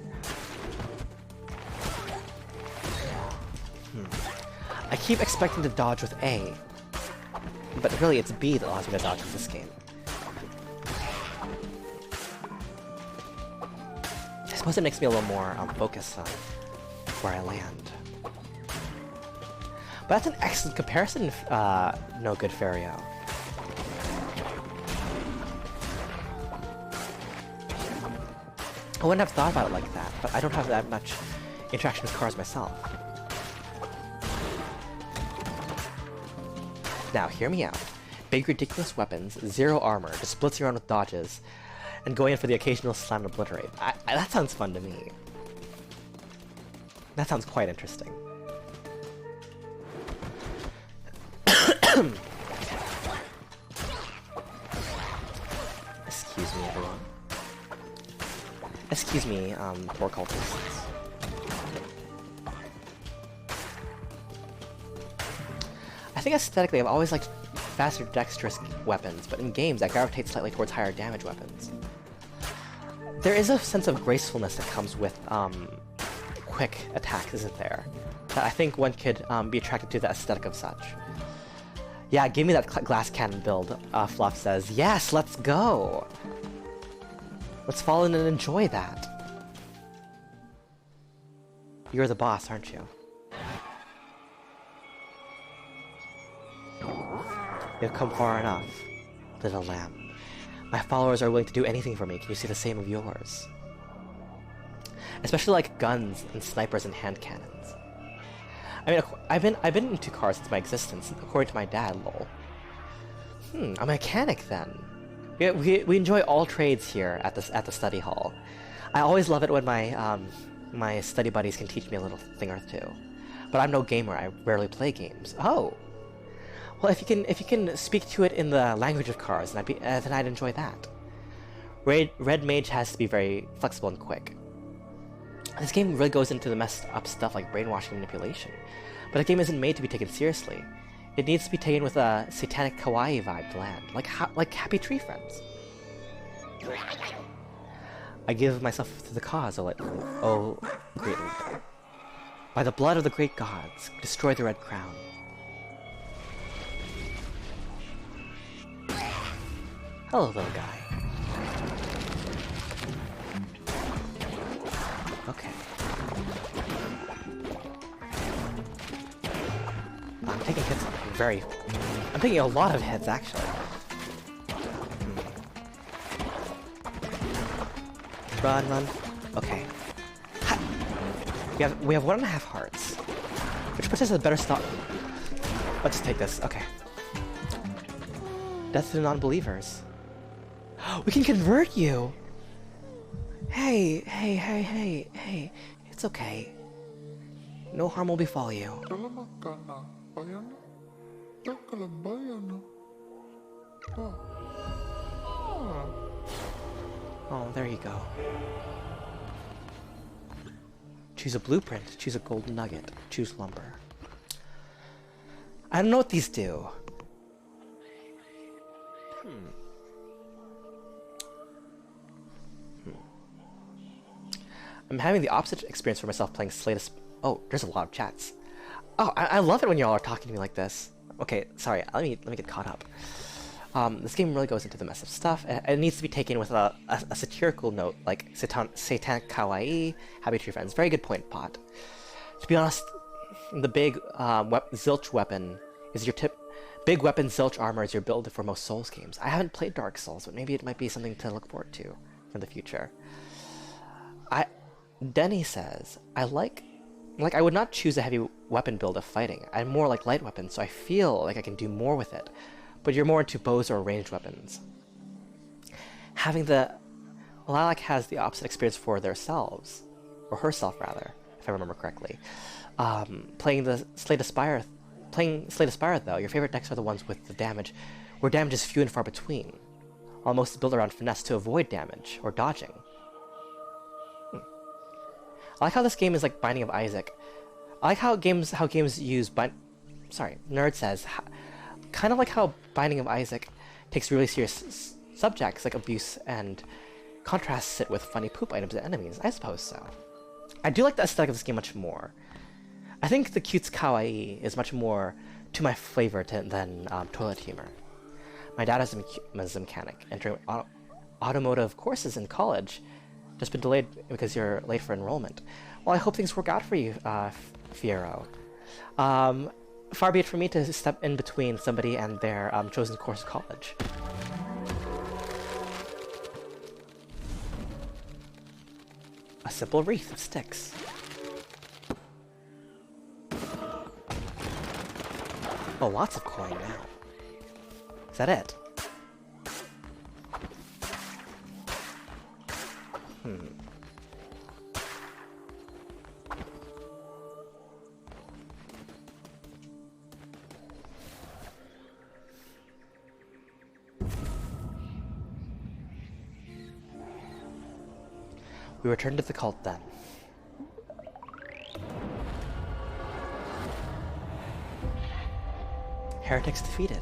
S1: I keep expecting to dodge with A, but really it's B that allows me to dodge in this game. I suppose it makes me a little more focused on where I land. But that's an excellent comparison, No Good Fario. I wouldn't have thought about it like that, but I don't have that much interaction with cars myself. Now, hear me out. Big ridiculous weapons, zero armor, just blitzing around with dodges, and going in for the occasional slam and obliterate. That sounds fun to me. That sounds quite interesting. Excuse me, everyone. Excuse me, poor cultists. I think aesthetically I've always liked faster dexterous weapons, but in games I gravitate slightly towards higher damage weapons. There is a sense of gracefulness that comes with quick attacks, isn't there? That I think one could be attracted to the aesthetic of such. Yeah, give me that glass cannon build, Fluff says. Yes, let's go! Let's fall in and enjoy that. You're the boss, aren't you? You've come far enough, little lamb. My followers are willing to do anything for me. Can you see the same of yours? Especially like guns and snipers and hand cannons. I mean, I've been into cars since my existence, according to my dad, lol. A mechanic then. We enjoy all trades here at the study hall. I always love it when my study buddies can teach me a little thing or two. But I'm no gamer. I rarely play games. Oh. Well, if you can speak to it in the language of cars, then I'd enjoy that. Red Mage has to be very flexible and quick. This game really goes into the messed up stuff like brainwashing and manipulation, but the game isn't made to be taken seriously. It needs to be taken with a satanic kawaii vibe to land, like Happy Tree Friends. I give myself to the cause, oh great leader. By the blood of the great gods, destroy the Red Crown. Hello, little guy. Okay. I'm taking hits I'm taking a lot of hits, actually. Run. Okay. We have 1.5 hearts. Which puts us at a better stop. Let's just take this. Okay. Death to the non-believers. We can convert you! Hey. It's okay. No harm will befall you. Oh, there you go. Choose a blueprint, choose a golden nugget, choose lumber. I don't know what these do. I'm having the opposite experience for myself playing Oh, there's a lot of chats. Oh, I love it when y'all are talking to me like this. Okay, sorry, let me get caught up. This game really goes into the mess of stuff. It needs to be taken with a satirical note, like satanic kawaii, happy to your friends. Very good point, Pot. To be honest, the big zilch weapon is your big weapon zilch armor is your build for most Souls games. I haven't played Dark Souls, but maybe it might be something to look forward to in the future. Denny says, I would not choose a heavy weapon build of fighting. I'm more like light weapons, so I feel like I can do more with it. But you're more into bows or ranged weapons. Lilac has the opposite experience for themselves, or herself rather, if I remember correctly. Playing Slay the Spire though, your favorite decks are the ones with the damage, where damage is few and far between. While most is built around finesse to avoid damage or dodging. I like how this game is like Binding of Isaac. I like how games use Nerd says, kind of like how Binding of Isaac takes really serious subjects like abuse and contrasts it with funny poop items and enemies. I suppose so. I do like the aesthetic of this game much more. I think the cute kawaii is much more to my flavor than toilet humor. My dad is a mechanic, entering automotive courses in college. Just been delayed because you're late for enrollment. Well, I hope things work out for you, Fiero. Far be it from me to step in between somebody and their chosen course of college. A simple wreath of sticks. Oh, lots of coin now. Is that it? We return to the cult then. Heretics defeated.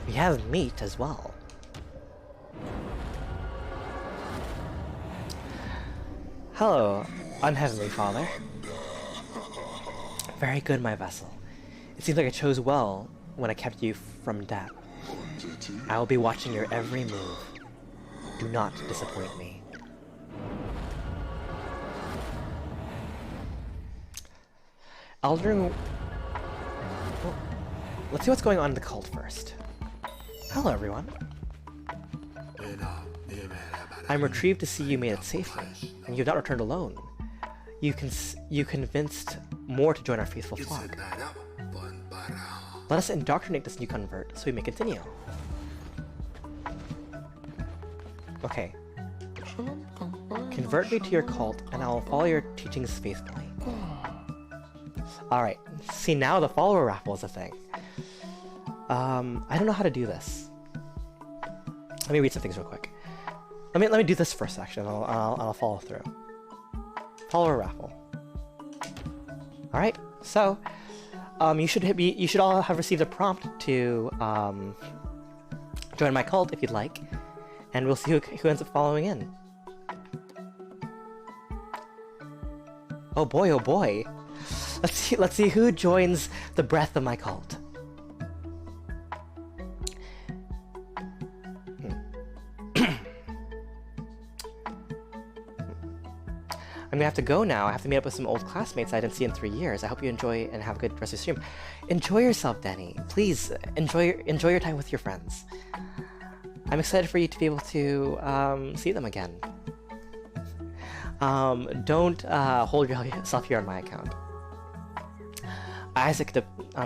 S1: We have meat as well. Hello, unheavenly father. Very good, my vessel. It seems like I chose well when I kept you from death. I will be watching your every move. Do not disappoint me. Let's see what's going on in the cult first. Hello, everyone. I'm retrieved to see you made it safely, and you have not returned alone. You convinced more to join our faithful flock. Let us indoctrinate this new convert so we may continue. Okay. Convert me to your cult, and I will follow your teachings faithfully. Alright, see now the follower raffle is a thing. I don't know how to do this. Let me read some things real quick. Let me do this first section, and I'll follow through. Follower raffle. Alright, so you should all have received a prompt to join my cult if you'd like. And we'll see who ends up following in. Oh boy, oh boy. Let's see who joins the breath of my cult. I'm gonna have to go now. I have to meet up with some old classmates I didn't see in 3 years. I hope you enjoy and have a good rest of your stream. Enjoy yourself, Denny. Please enjoy your time with your friends. I'm excited for you to be able to see them again. Don't hold yourself here on my account. Isaac,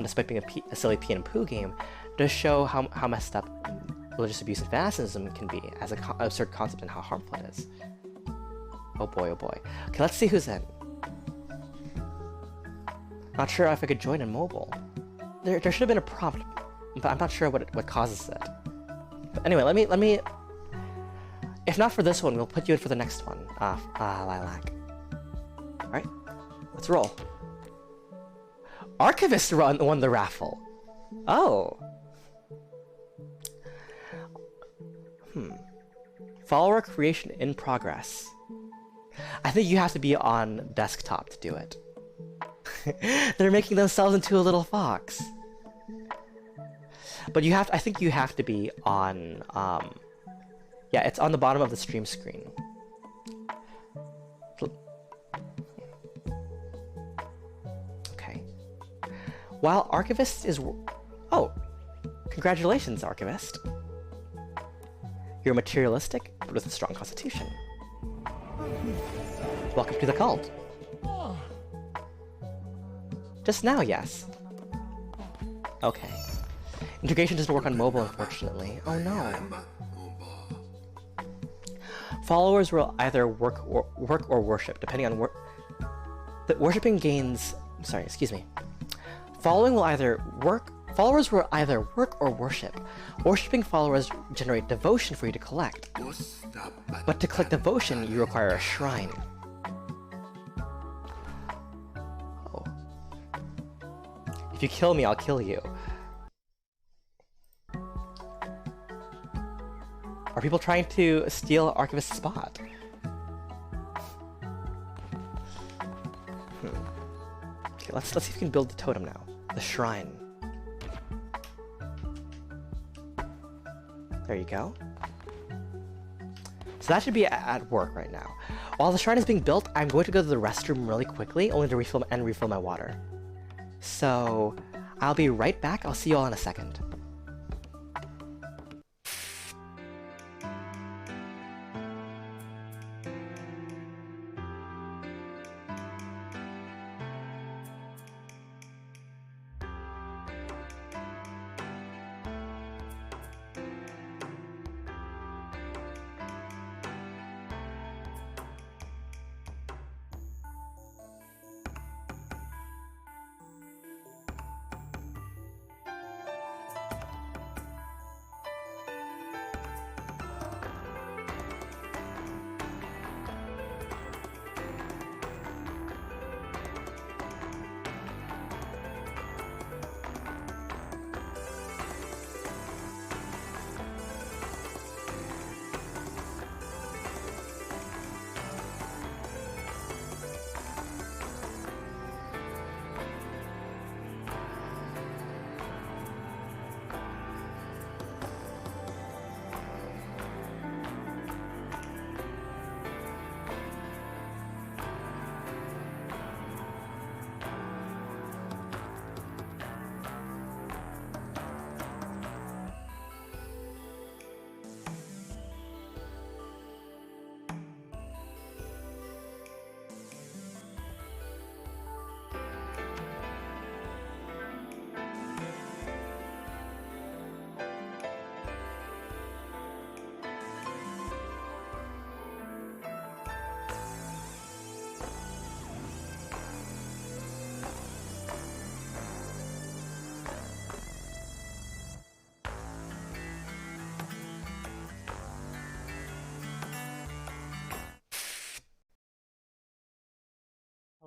S1: despite being a silly pee and poo game, does show how messed up religious abuse and fanaticism can be as an absurd concept and how harmful it is. Oh boy, oh boy. Okay, let's see who's in. Not sure if I could join in mobile. There should have been a prompt, but I'm not sure what causes it. But anyway, let me. If not for this one, we'll put you in for the next one, Lilac. All right, let's roll. Archivist won the raffle. Oh. Follower creation in progress. I think you have to be on desktop to do it. They're making themselves into a little fox. But you have to, I think you have to be on, yeah, it's on the bottom of the stream screen. Okay. While Archivist is... Oh! Congratulations, Archivist. You're materialistic, but with a strong constitution. Welcome to the cult. Just now, yes. Okay. Integration doesn't work on mobile, unfortunately. Oh no. Followers will either work or worship, depending on the worshipping gains. Sorry, excuse me. Followers will either work or worship. Worshipping followers generate devotion for you to collect. But to collect devotion, you require a shrine. Oh. If you kill me, I'll kill you. Are people trying to steal Archivist's spot? Okay, let's see if we can build the totem now. The shrine. There you go. So that should be at work right now. While the shrine is being built, I'm going to go to the restroom really quickly, only to refill my water. So I'll be right back. I'll see you all in a second.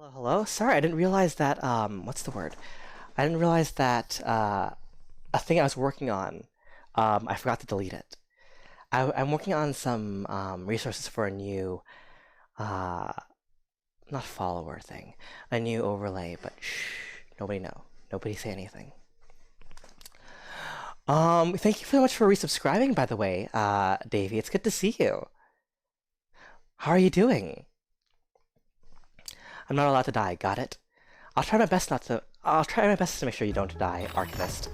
S1: Hello, hello. Sorry, I didn't realize that, what's the word? I didn't realize that, a thing I was working on, I forgot to delete it. I'm working on some, resources for a new, not follower thing, a new overlay, but shh, nobody know. Nobody say anything. Thank you so much for resubscribing, by the way, Davey. It's good to see you. How are you doing? I'm not allowed to die, got it? I'll try my best to make sure you don't die, Archivist.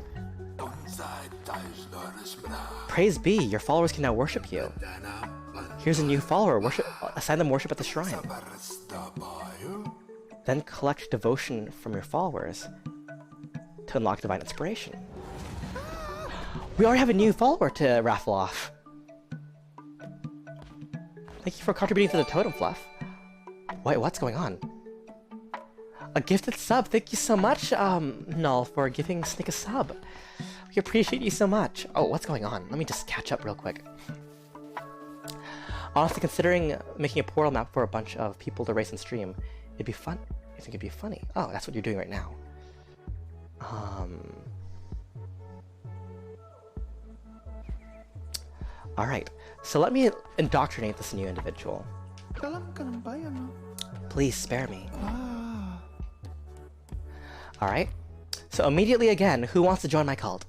S1: Praise be, your followers can now worship you. Here's a new follower, assign them worship at the shrine. Then collect devotion from your followers to unlock divine inspiration. We already have a new follower to raffle off. Thank you for contributing to the totem, Fluff. Wait, what's going on? A gifted sub. Thank you so much, Null, for giving Snick a sub. We appreciate you so much. Oh, what's going on? Let me just catch up real quick. Honestly, considering making a portal map for a bunch of people to race and stream, it'd be fun. I think it'd be funny. Oh, that's what you're doing right now. Alright, so let me indoctrinate this new individual. Please spare me. Alright, so immediately again, who wants to join my cult?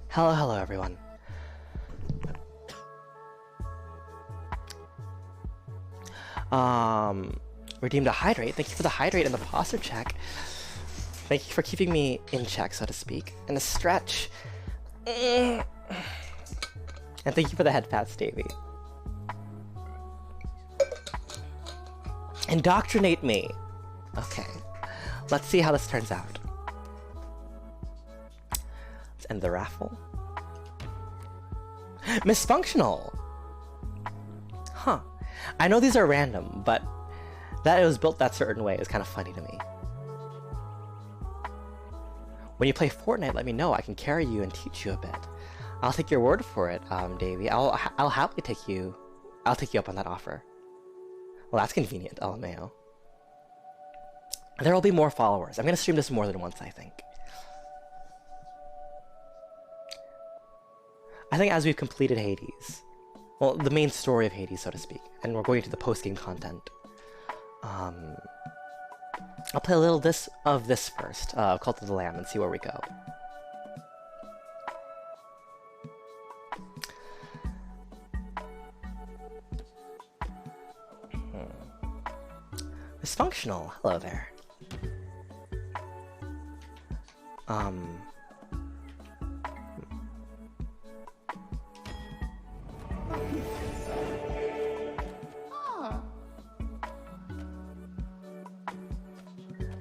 S1: Hello everyone. Redeemed a hydrate. Thank you for the hydrate and the posture check. Thank you for keeping me in check, so to speak. And a stretch. And thank you for the head pats, Davey. Indoctrinate me. Okay. Let's see how this turns out. Let's end the raffle. Misfunctional! Huh. I know these are random, but that it was built that certain way is kind of funny to me. When you play Fortnite, let me know. I can carry you and teach you a bit. I'll take your word for it, Davey. I'll happily take you. I'll take you up on that offer. Well, that's convenient, LMAO. There will be more followers. I'm gonna stream this more than once, I think. I think as we've completed Hades, well, the main story of Hades, so to speak, and we're going to the post-game content. I'll play a little of this first, Cult of the Lamb, and see where we go. Dysfunctional. Hello there.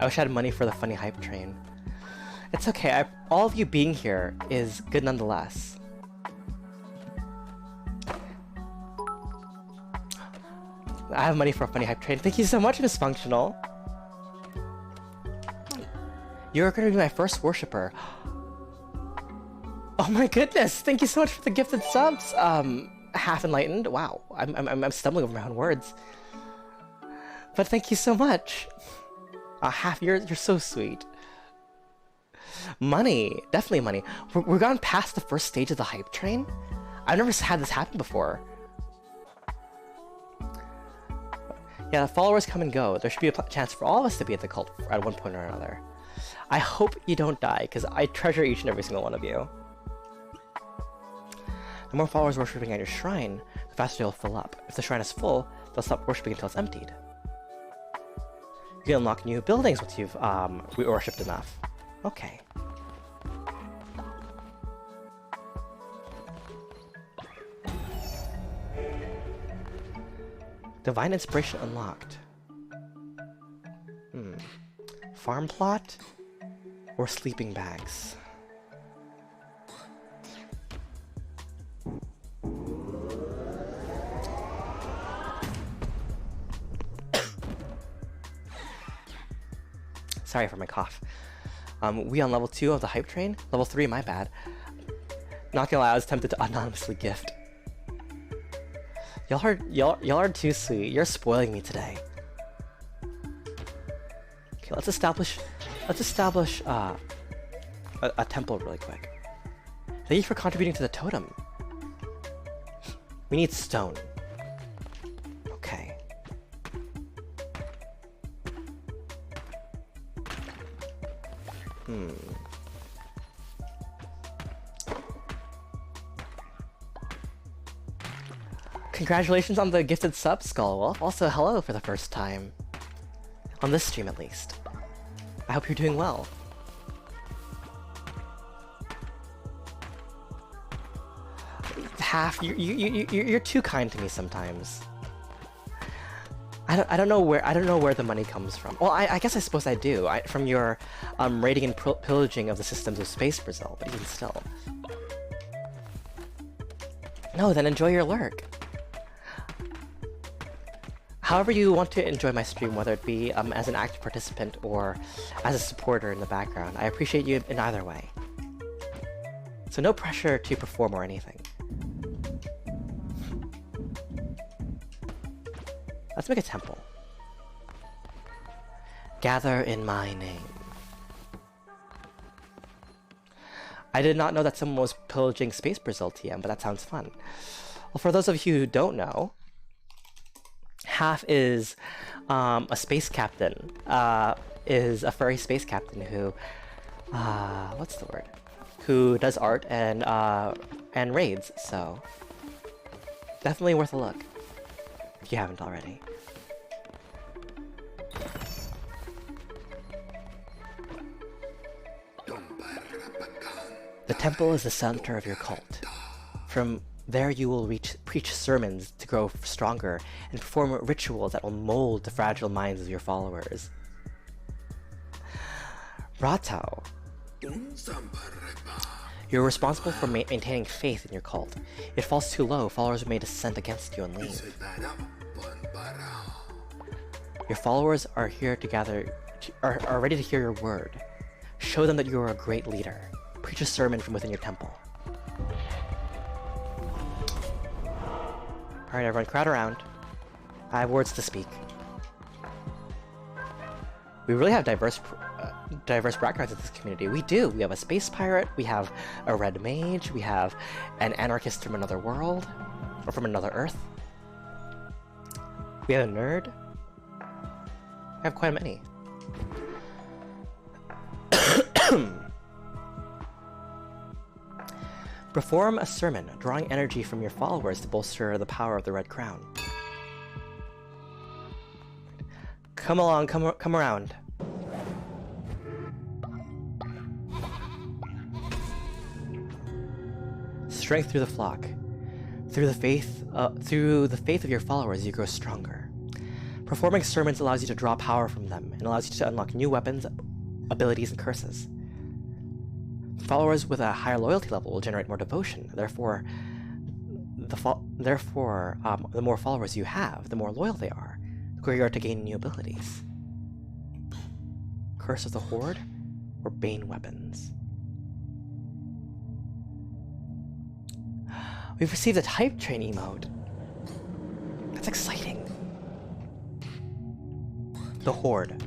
S1: I wish I had money for the funny hype train. It's okay, all of you being here is good nonetheless. I have money for a funny hype train. Thank you so much, Dysfunctional. You're gonna be my first worshipper. Oh my goodness! Thank you so much for the gifted subs. Half enlightened. Wow, I'm stumbling over my own words. But thank you so much. You're so sweet. Money, definitely money. We're gone past the first stage of the hype train. I've never had this happen before. Yeah, the followers come and go. There should be a chance for all of us to be at the cult at one point or another. I hope you don't die, because I treasure each and every single one of you. The more followers worshipping at your shrine, the faster they'll fill up. If the shrine is full, they'll stop worshipping until it's emptied. You can unlock new buildings once you've worshipped enough. Okay. Divine inspiration unlocked. Farm plot or sleeping bags? Sorry for my cough. We on level 2 of the hype train? Level 3, my bad. Not gonna lie, I was tempted to anonymously gift. Y'all are too sweet. You're spoiling me today. Okay, let's establish a temple really quick. Thank you for contributing to the totem. We need stone. Okay. Congratulations on the gifted sub, Skullwolf. Also, hello for the first time. On this stream, at least. I hope you're doing well. You're too kind to me sometimes. I don't know where the money comes from. Well, I guess I suppose I do. From your raiding and pillaging of the systems of Space Brazil, but even still. No, then enjoy your lurk. However you want to enjoy my stream, whether it be as an active participant or as a supporter in the background, I appreciate you in either way. So no pressure to perform or anything. Let's make a temple. Gather in my name. I did not know that someone was pillaging Space Brazil TM, but that sounds fun. Well, for those of you who don't know, Half is a space captain, is a furry space captain who, what's the word? Who does art and raids, so definitely worth a look if you haven't already. The temple is the center of your cult. From there you will preach sermons to grow stronger and perform rituals that will mold the fragile minds of your followers. Ratau. You're responsible for maintaining faith in your cult. If it falls too low, followers may dissent against you and leave. Your followers are here to are ready to hear your word. Show them that you are a great leader. Preach a sermon from within your temple. Alright everyone, crowd around. I have words to speak. We really have diverse backgrounds in this community. We do. We have a space pirate, we have a red mage, we have an anarchist from another world, or from another Earth. We have a nerd. We have quite many. Perform a sermon, drawing energy from your followers to bolster the power of the Red Crown. Come along, come around. Strength through the flock. Through the faith of your followers, you grow stronger. Performing sermons allows you to draw power from them and allows you to unlock new weapons, abilities, and curses. Followers with a higher loyalty level will generate more devotion. Therefore, the more followers you have, the more loyal they are, the quicker you are to gain new abilities. Curse of the Horde or Bane weapons. We've received a type train emote. That's exciting. The Horde.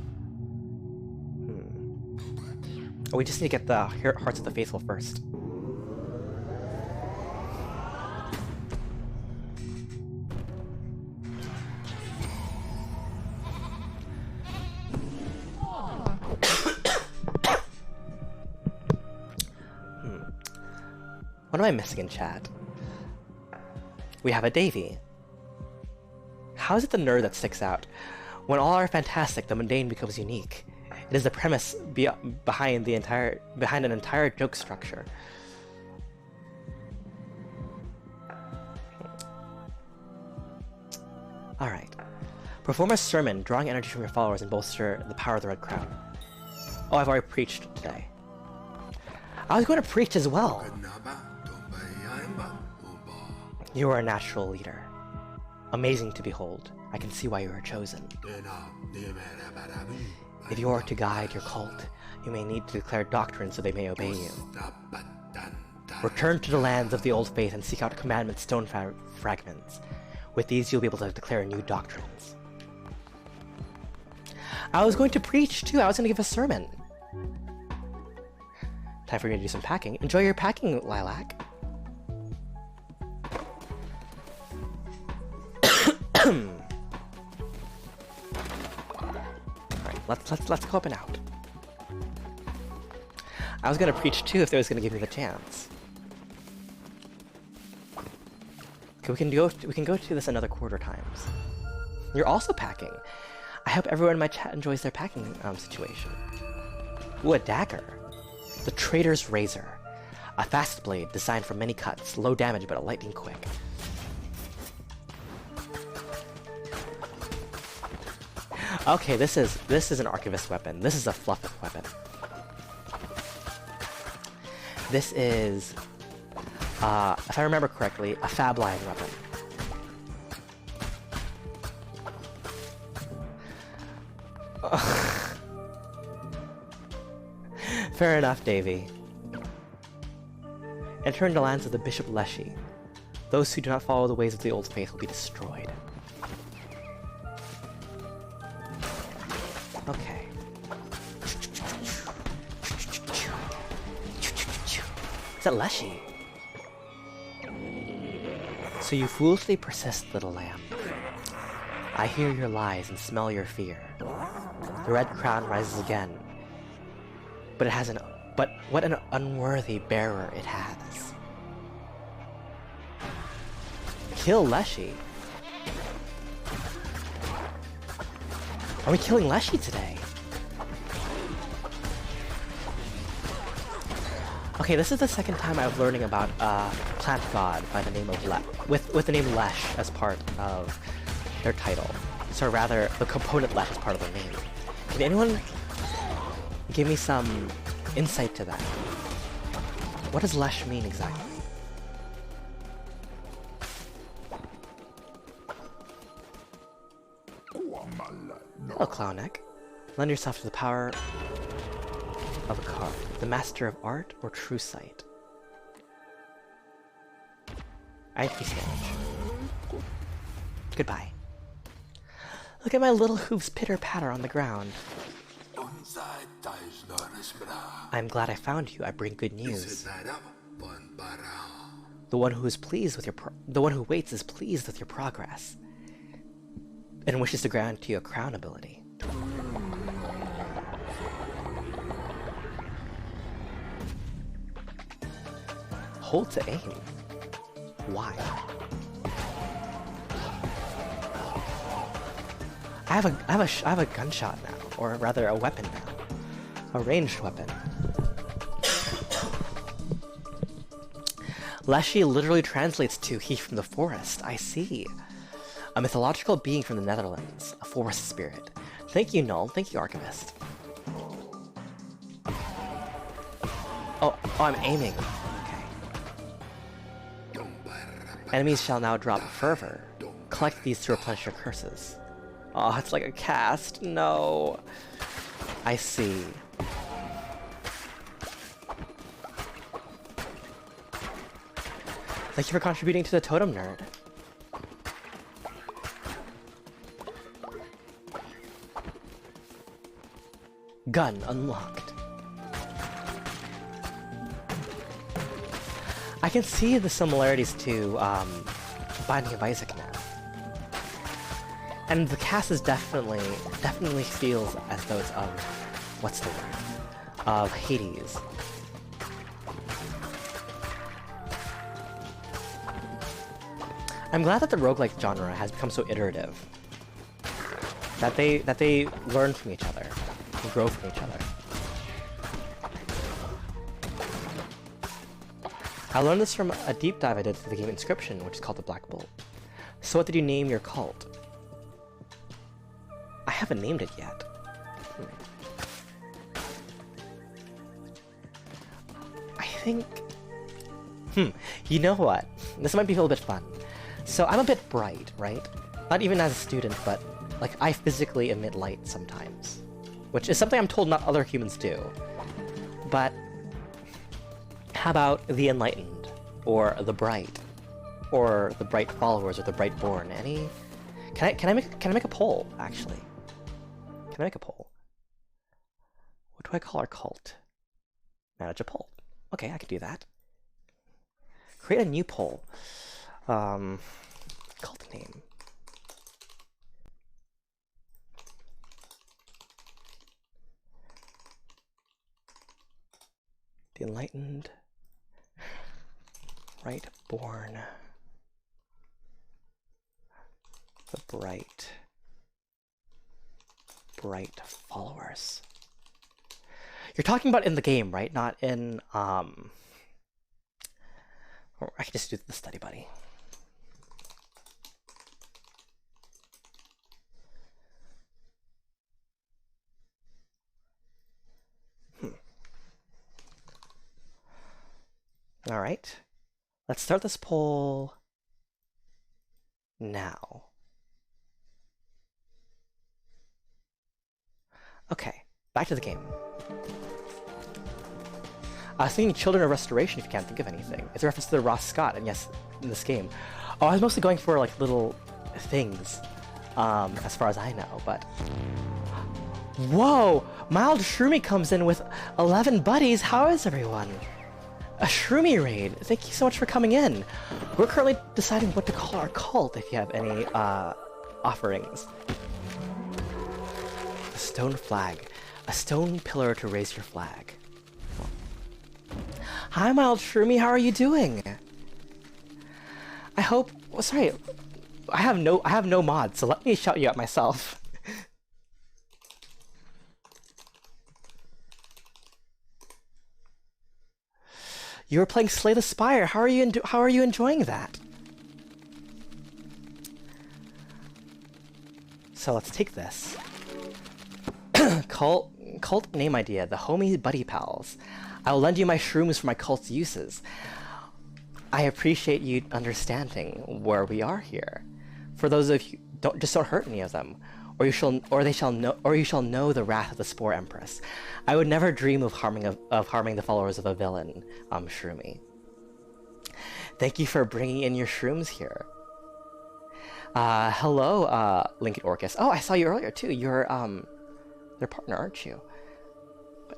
S1: We just need to get the Hearts of the Faithful first. What am I missing in chat? We have a Davy. How is it the nerd that sticks out? When all are fantastic, the mundane becomes unique. It is the premise behind an entire joke structure. Alright. Perform a sermon, drawing energy from your followers and bolster the power of the Red Crown. Oh, I've already preached today. I was going to preach as well! You are a natural leader. Amazing to behold. I can see why you were chosen. If you are to guide your cult, you may need to declare doctrine so they may obey you. Return to the lands of the old faith and seek out commandment stone fragments. With these you'll be able to declare new doctrines. I was going to preach too, I was going to give a sermon. Time for you to do some packing. Enjoy your packing, Lilac. Let's go up and out. I was gonna preach too if they was gonna give me the chance. Okay, we can go to this another quarter times. You're also packing. I hope everyone in my chat enjoys their packing situation. Ooh, a dagger. The Trader's Razor. A fast blade designed for many cuts, low damage but lightning quick. Okay, this is an archivist weapon. This is a fluff weapon. This is, if I remember correctly, a Fabline weapon. Fair enough, Davy. Enter into the lands of the Bishop Leshy. Those who do not follow the ways of the old faith will be destroyed. Okay. Is that Leshy? So you foolishly persist, little lamb. I hear your lies and smell your fear. The red crown rises again. But what an unworthy bearer it has. Kill Leshy. Are we killing Leshy today? Okay, this is the second time I'm learning about plant god by the name of with the name Lesh as part of their title. So rather, the component Lesh as part of their name. Can anyone give me some insight to that? What does Lesh mean exactly? Hello, Clowneck. Lend yourself to the power of a card. The master of art or true sight? IP damage. Goodbye. Look at my little hooves pitter-patter on the ground. I'm glad I found you. I bring good news. The one who is pleased with the one who waits is pleased with your progress, and wishes to grant you a crown ability. Hold to aim. Why? I have a gunshot now, or rather a weapon now, a ranged weapon. Leshy literally translates to "he from the forest." I see. A mythological being from the Netherlands, a forest spirit. Thank you, Null. Thank you, Archivist. Oh, I'm aiming. Okay. Enemies shall now drop fervor. Collect these to replenish your curses. Oh, it's like a cast. No. I see. Thank you for contributing to the Totem Nerd. Gun unlocked. I can see the similarities to Binding of Isaac now. And the cast is definitely feels as though it's of, what's the word? Of Hades. I'm glad that the roguelike genre has become so iterative. That they learn from each other. And grow from each other. I learned this from a deep dive I did to the game Inscription, which is called the Black Bolt. So what did you name your cult? I haven't named it yet. I think... you know what? This might be a little bit fun. So I'm a bit bright, right? Not even as a student, but like I physically emit light sometimes. Which is something I'm told not other humans do. But how about the Enlightened? Or the Bright? Or the Bright Followers, or the Brightborn? Any? Can I make a poll, actually? Can I make a poll? What do I call our cult? Manage a poll. Okay, I can do that. Create a new poll. Cult name. The Enlightened. Brightborn. The Bright Followers. You're talking about in the game, right? Not in, or I can just do the study buddy. All right. Let's start this poll now. Okay, back to the game. I was thinking Children of Restoration if you can't think of anything. It's a reference to the Ross Scott, and yes, in this game. Oh, I was mostly going for like little things, as far as I know, but... Whoa! Mild Shroomy comes in with 11 buddies! How is everyone? A Shroomy raid! Thank you so much for coming in! We're currently deciding what to call our cult if you have any offerings. The stone flag. A stone pillar to raise your flag. Hi, Mild Shroomy, how are you doing? I hope. Oh, sorry, I have no mods, so let me shout you out myself. You were playing Slay the Spire. How are you enjoying that? So let's take this. Cult name idea, the Homie Buddy Pals. I will lend you my shrooms for my cult's uses. I appreciate you understanding where we are here. For those of you, don't hurt any of them, or you shall know the wrath of the Spore Empress. I would never dream of harming the followers of a villain, Shroomy. Thank you for bringing in your shrooms here. Hello, Lincoln Orcus. Oh, I saw you earlier too. You're their partner, aren't you?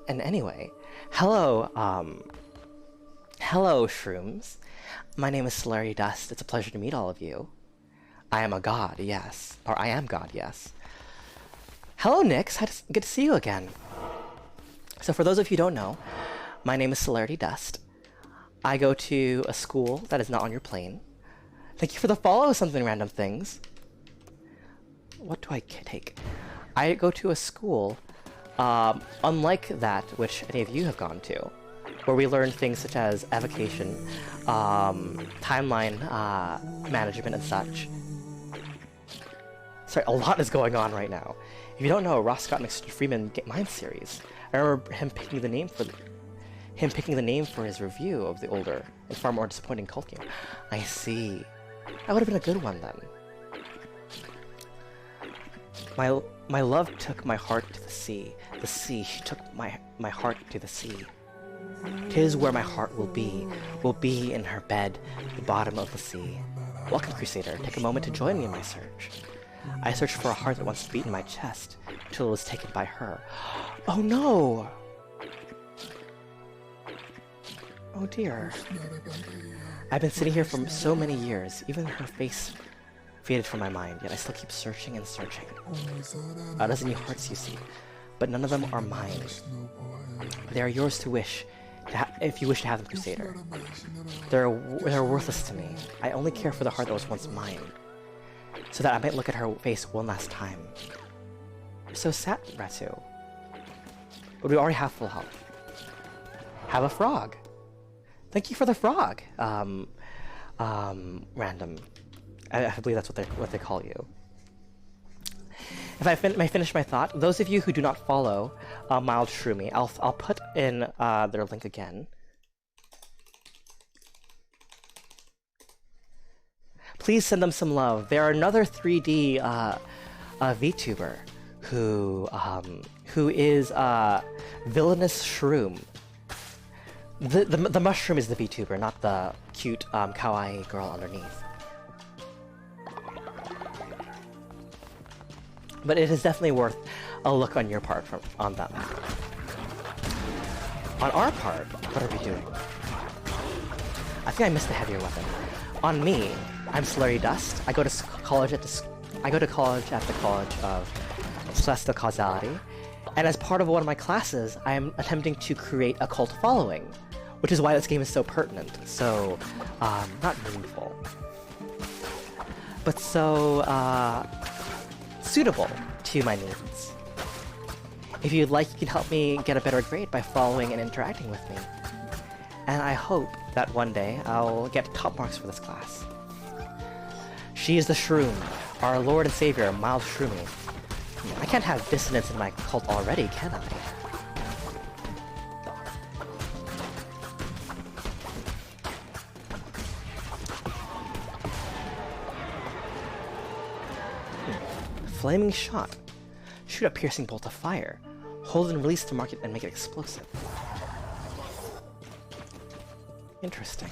S1: And anyway, hello, hello, shrooms. My name is Celerity Dust. It's a pleasure to meet all of you. I am a god, yes. Or I am god, yes. Hello, Nyx. Good to see you again. So for those of you who don't know, my name is Celerity Dust. I go to a school that is not on your plane. Thank you for the follow, Something Random Things. What do I take? I go to a school, unlike that which any of you have gone to, where we learn things such as evocation, timeline management, and such. Sorry, a lot is going on right now. If you don't know, Ross got an Mr. Freeman Get Mine series. I remember him picking the name for his review of the older and far more disappointing cult game. I see. That would have been a good one then. My love took my heart to the sea. The sea, she took my heart to the sea. 'Tis where my heart will be in her bed, the bottom of the sea. Welcome, Crusader. Take a moment to join me in my search. I searched for a heart that wants to beat in my chest, until it was taken by her. Oh no! Oh dear. I've been sitting here for so many years, even her face faded from my mind, yet I still keep searching and searching. A dozen new hearts, you see, but none of them are mine. They are yours to wish, if you wish to have them, Crusader. They're worthless to me. I only care for the heart that was once mine, so that I might look at her face one last time. You're so sad, Ratu. But we already have full health. Have a frog. Thank you for the frog, Random. I believe that's what they call you. If I may finish my thought, those of you who do not follow Mild Shroomy, I'll put in their link again. Please send them some love. They are another 3D VTuber who is Villainous Shroom. The mushroom is the VTuber, not the cute kawaii girl underneath. But it is definitely worth a look on your part on them. On our part, what are we doing? I think I missed the heavier weapon. On me, I'm Celerity Dust. I go to college at the College of Celestial Causality, and as part of one of my classes, I am attempting to create a cult following, which is why this game is so pertinent, so not meaningful, but so suitable to my needs. If you'd like, you can help me get a better grade by following and interacting with me. And I hope that one day I'll get top marks for this class. She is the Shroom, our Lord and Savior, Mild Shroomy. I can't have dissonance in my cult already, can I? Flaming shot. Shoot a piercing bolt of fire. Hold and release to mark it and make it explosive. Interesting.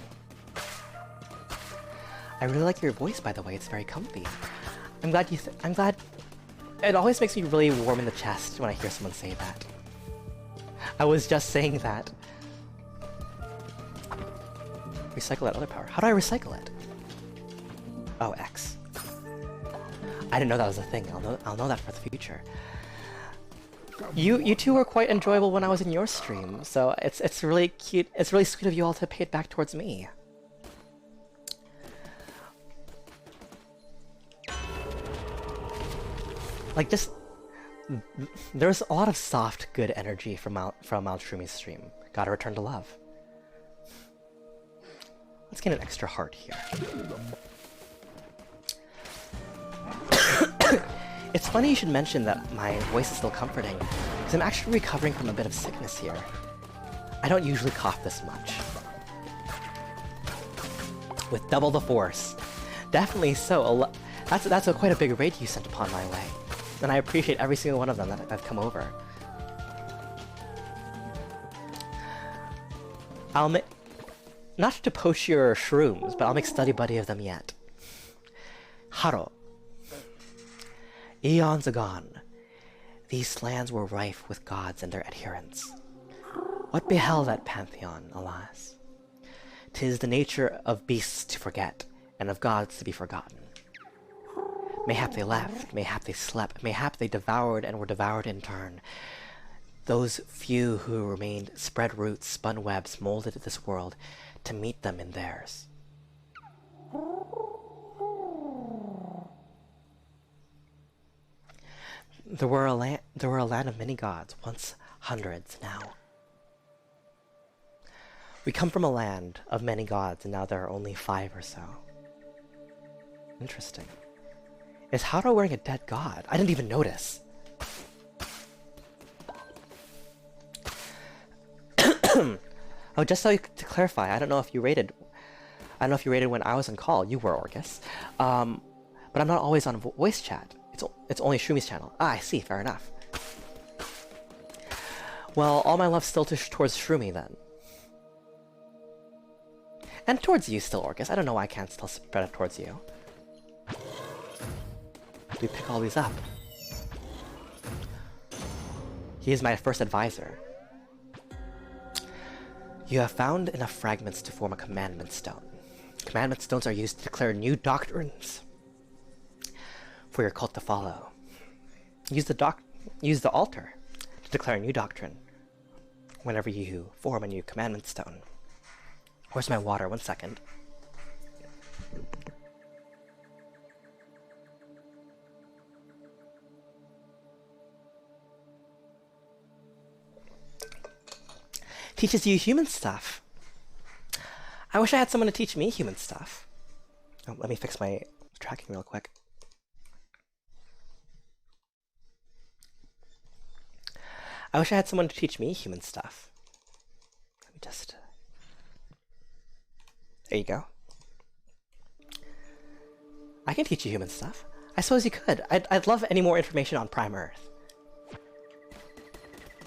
S1: I really like your voice, by the way. It's very comfy. I'm glad it always makes me really warm in the chest when I hear someone say that. I was just saying that. Recycle that other power. How do I recycle it? Oh, X. I didn't know that was a thing. I'll know that for the future. You two were quite enjoyable when I was in your stream, so it's really cute. It's really sweet of you all to pay it back towards me. Like just there's a lot of soft, good energy from Malshroomi's stream. Gotta return to love. Let's get an extra heart here. It's funny you should mention that my voice is still comforting, because I'm actually recovering from a bit of sickness here. I don't usually cough this much. With double the force. Definitely so. That's quite a big raid you sent upon my way. And I appreciate every single one of them that have come over. Not to poach your shrooms, but I'll make study buddy of them yet. Haro. Eons agone, these lands were rife with gods and their adherents. What beheld that pantheon, alas? 'Tis the nature of beasts to forget, and of gods to be forgotten. Mayhap they left, mayhap they slept, mayhap they devoured and were devoured in turn. Those few who remained spread roots, spun webs, molded this world to meet them in theirs. There were a land of many gods, once hundreds, now. We come from a land of many gods, and now there are only 5 or so. Interesting. Is Haro wearing a dead god? I didn't even notice. Oh, just so to clarify, I don't know if you rated when I was on call. You were, Orcus. But I'm not always on voice chat. It's only Shroomi's channel. Ah, I see. Fair enough. Well, all my love still towards Shroomi then. And towards you still, Orcus. I don't know why I can't still spread it towards you. We pick all these up. He is my first advisor. You have found enough fragments to form a commandment stone. Commandment stones are used to declare new doctrines for your cult to follow. Use the altar to declare a new doctrine whenever you form a new commandment stone. Where's my water? 1 second. Teaches you human stuff. I wish I had someone to teach me human stuff. Oh, let me fix my tracking real quick. I wish I had someone to teach me human stuff. Let me just... There you go. I can teach you human stuff. I suppose you could. I'd love any more information on Prime Earth.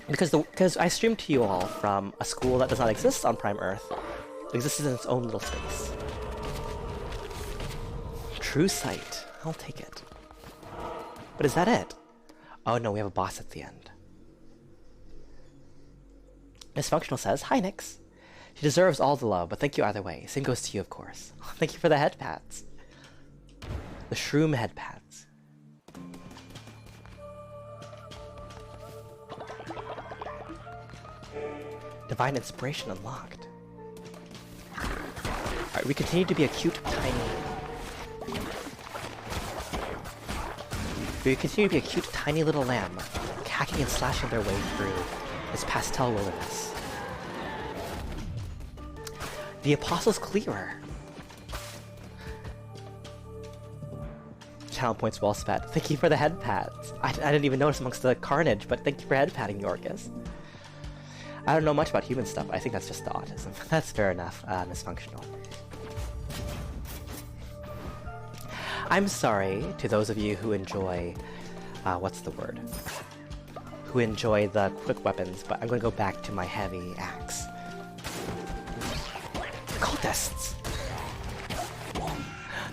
S1: Because I stream to you all from a school that does not exist on Prime Earth. It exists in its own little space. True sight. I'll take it. But is that it? Oh no, we have a boss at the end. Miss Functional says, "Hi, Nyx. She deserves all the love, but thank you either way. Same goes to you, of course. Thank you for the head pats. The shroom head pats. Divine inspiration unlocked. Alright, we continue to be a cute, tiny little lamb, hacking and slashing their way through this pastel wilderness. The Apostle's Cleaver. Channel points well spent. Thank you for the head pats. I didn't even notice amongst the carnage, but thank you for head patting, Yorkus. I don't know much about human stuff. I think that's just the autism. That's fair enough, Miss Functional. I'm sorry to those of you who enjoy... what's the word? Who enjoy the quick weapons, but I'm going to go back to my heavy axe. Cultists!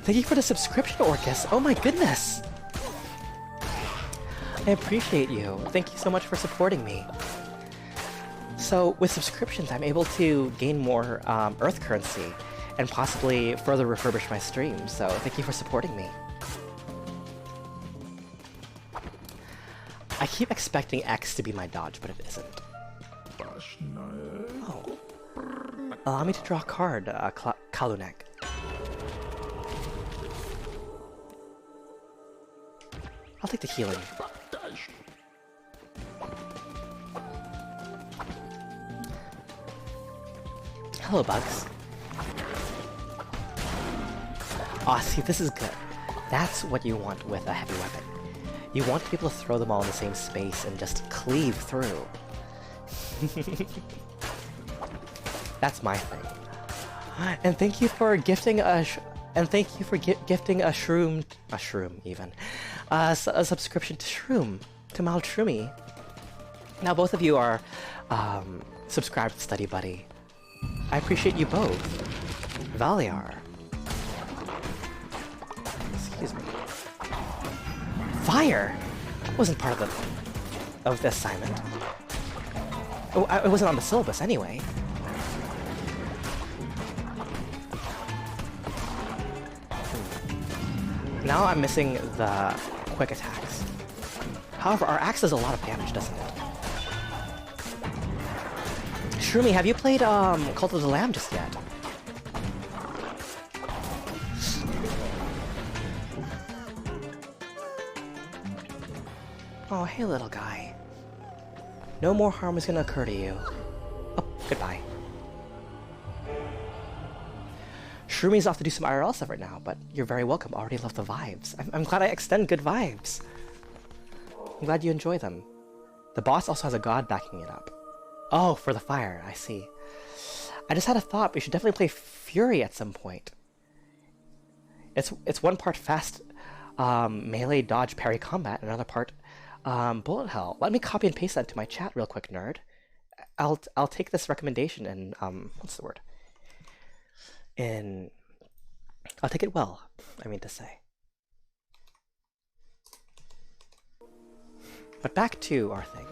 S1: Thank you for the subscription, Orcus! Oh my goodness! I appreciate you. Thank you so much for supporting me. So, with subscriptions, I'm able to gain more Earth currency, and possibly further refurbish my stream, so thank you for supporting me. I keep expecting X to be my dodge, but it isn't. Oh. Allow me to draw a card, Kalunek. I'll take the healing. Hello, bugs. Aw, see, this is good. That's what you want with a heavy weapon. You want to be able to throw them all in the same space and just cleave through. That's my thing. And thank you for gifting a gifting a shroom even, a subscription to Shroom, to Mild Shroomy. Now both of you are subscribed to Study Buddy. I appreciate you both. Valiar. Excuse me. Fire! That wasn't part of the assignment. Oh, it wasn't on the syllabus anyway. Now I'm missing the quick attacks. However, our axe does a lot of damage, doesn't it? Shroomy, have you played Cult of the Lamb just yet? Oh, hey little guy. No more harm is gonna occur to you. Oh, goodbye. Shroomi's off to do some IRL stuff right now, but you're very welcome. Already love the vibes. I'm glad I extend good vibes. I'm glad you enjoy them. The boss also has a god backing it up. Oh, for the fire, I see. I just had a thought, we should definitely play Fury at some point. It's one part fast melee dodge parry combat, and another part bullet hell. Let me copy and paste that into my chat real quick, nerd. I'll take this recommendation and what's the word? I'll take it well, I mean to say. But back to our thing.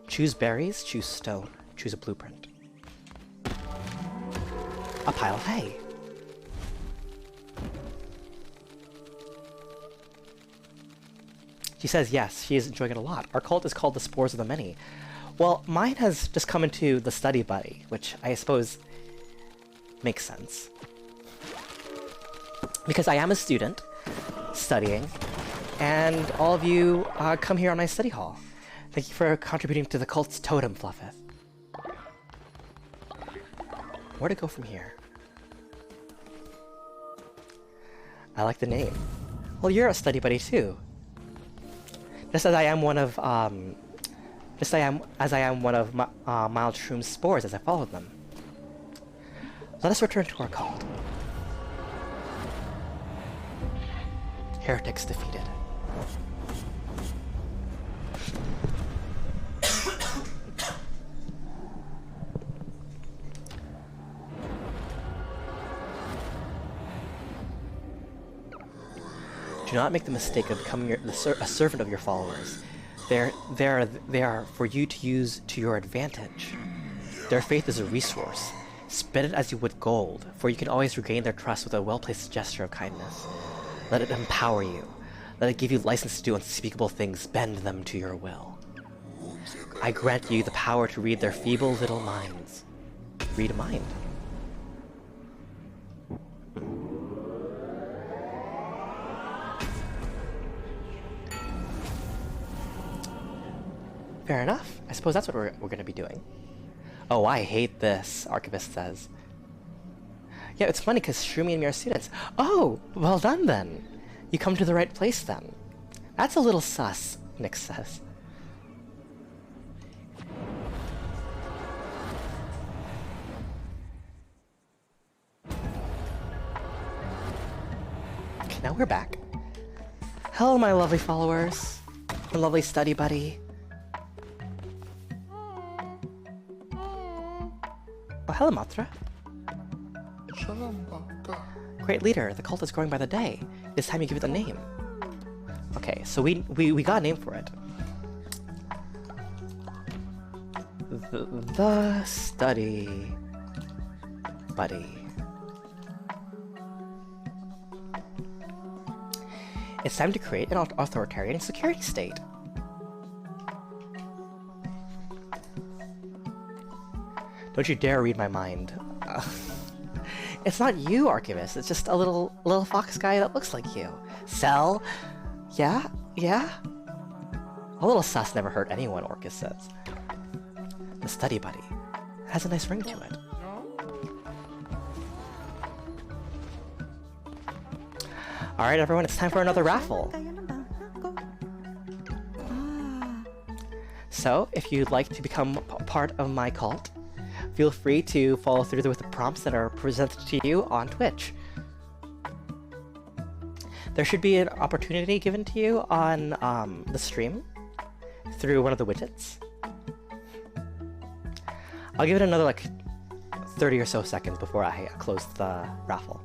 S1: Choose berries, choose stone, choose a blueprint. A pile of hay. She says yes, she is enjoying it a lot. Our cult is called the Spores of the Many. Well, mine has just come into the Study Buddy, which I suppose makes sense. Because I am a student, studying, and all of you come here on my study hall. Thank you for contributing to the cult's totem, Fluffith. Where to go from here? I like the name. Well, you're a study buddy too. Just as I am one of Mild Shroom's spores as I follow them. Let us return to our cult. Heretics defeated. Do not make the mistake of becoming a servant of your followers. They are for you to use to your advantage. Their faith is a resource. Spend it as you would gold, for you can always regain their trust with a well-placed gesture of kindness. Let it empower you. Let it give you license to do unspeakable things. Bend them to your will. I grant you the power to read their feeble little minds. Read a mind. Fair enough. I suppose that's what we're going to be doing. Oh, I hate this, Archivist says. Yeah, it's funny because Shroomy and me are students. Oh, well done then. You come to the right place then. That's a little sus, Nick says. Okay, now we're back. Hello, my lovely followers. My lovely study buddy. Oh, hello, Matra. Great leader, the cult is growing by the day. It's time you give it a name. Okay, so we got a name for it. The Study Buddy. It's time to create an authoritarian security state. Don't you dare read my mind. It's not you, Archivist. It's just a little fox guy that looks like you. Cell? Yeah? Yeah? A little sus never hurt anyone, Orcus says. The study buddy has a nice ring to it. Alright everyone, it's time for another raffle. So, if you'd like to become part of my cult, feel free to follow through with the prompts that are presented to you on Twitch. There should be an opportunity given to you on the stream through one of the widgets. I'll give it another like 30 or so seconds before I close the raffle.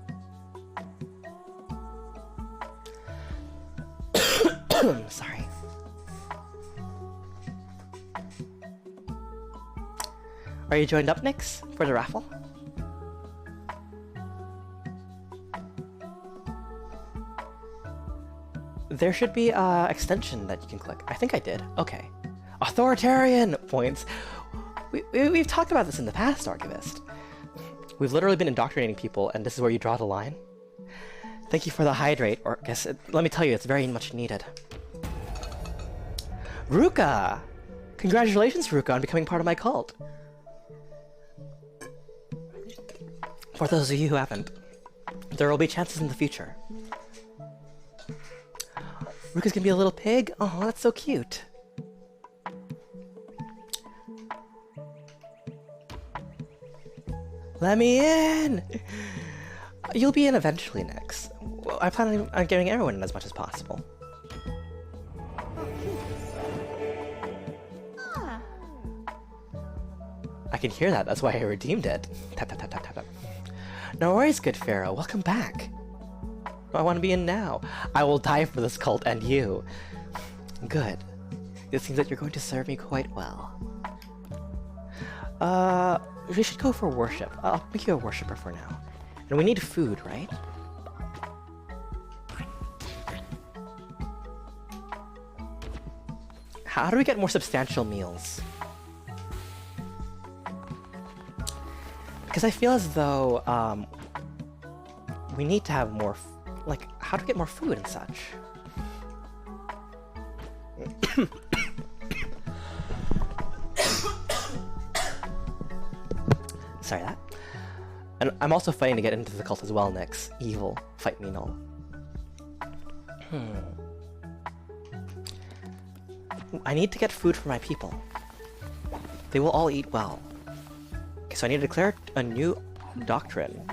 S1: Sorry. Are you joined up, Nyx, for the raffle? There should be an extension that you can click. I think I did. Okay. Authoritarian points. We've talked about this in the past, Archivist. We've literally been indoctrinating people, and this is where you draw the line. Thank you for the hydrate, Orcus. Let me tell you, it's very much needed. Ruka! Congratulations, Ruka, on becoming part of my cult. For those of you who haven't, there will be chances in the future. Ruka's gonna be a little pig? Oh, that's so cute. Let me in! You'll be in eventually, Nyx. Well, I plan on getting everyone in as much as possible. I can hear that, that's why I redeemed it. Tap, tap, tap, tap, tap, tap. No worries, good Pharaoh, welcome back. I want to be in now. I will die for this cult and you. Good. It seems that you're going to serve me quite well. We should go for worship. I'll make you a worshipper for now. And we need food, right? How do we get more substantial meals? Because I feel as though, we need to have more, like, how to get more food and such. Sorry that. And I'm also fighting to get into the cult as well, Nyx. Evil. Fight me, null. I need to get food for my people. They will all eat well. Okay, so I need to declare a new doctrine.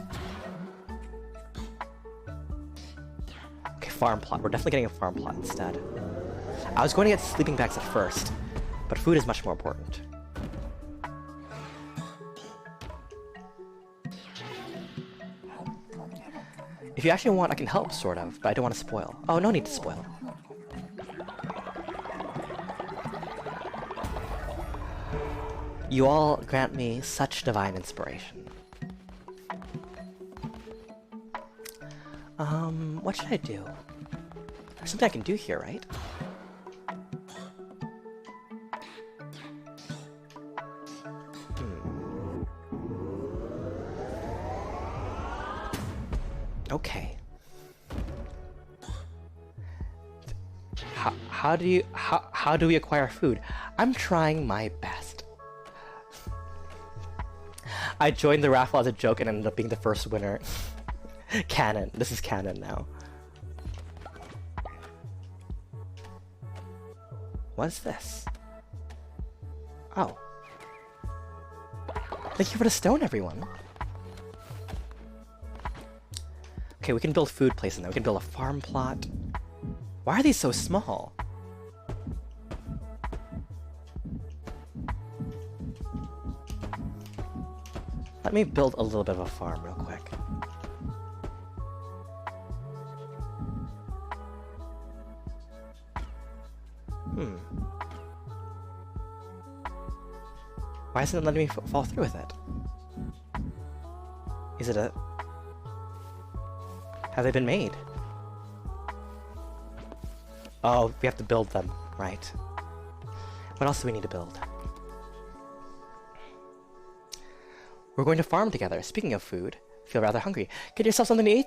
S1: Okay, farm plot. We're definitely getting a farm plot instead. I was going to get sleeping bags at first, but food is much more important. If you actually want, I can help, sort of, but I don't want to spoil. Oh, no need to spoil. You all grant me such divine inspiration. What should I do? There's something I can do here, right? Okay. How do we acquire food? I'm trying my best. I joined the raffle as a joke and ended up being the first winner. Canon. This is canon now. What's this? Oh. Thank you for the stone, everyone. Okay, we can build food places now. We can build a farm plot. Why are these so small? Let me build a little bit of a farm real quick. Why isn't it letting me fall through with it? Is it a... Have they been made? Oh, we have to build them, right. What else do we need to build? We're going to farm together. Speaking of food, feel rather hungry. Get yourself something to eat,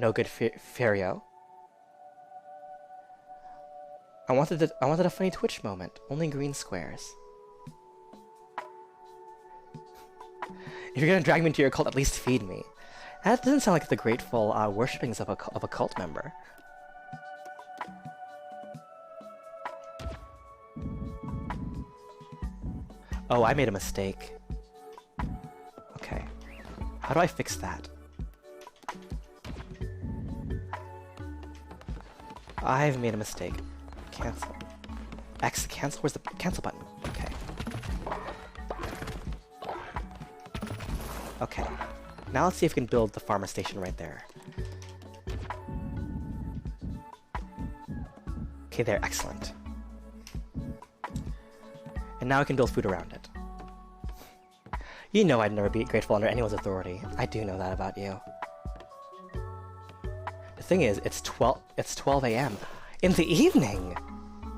S1: no good Ferio. I wanted a funny Twitch moment. Only green squares. If you're gonna drag me into your cult, at least feed me. That doesn't sound like the grateful worshippings of a cult member. Oh, I made a mistake. Okay. How do I fix that? I've made a mistake. Cancel. X to cancel? Where's the cancel button? Okay. Okay. Now let's see if we can build the farmer station right there. Okay, there. Excellent. And now I can build food around it. You know I'd never be grateful under anyone's authority. I do know that about you. The thing is, it's 12 a.m. in the evening!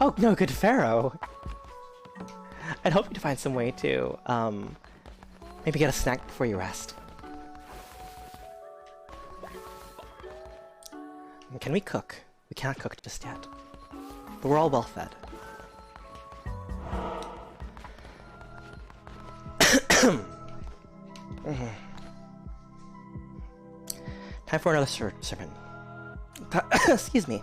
S1: Oh, no, good Pharaoh! I'd hope you'd find some way to, maybe get a snack before you rest. Can we cook? We cannot cook just yet. But we're all well fed. Time for another sermon. Excuse me.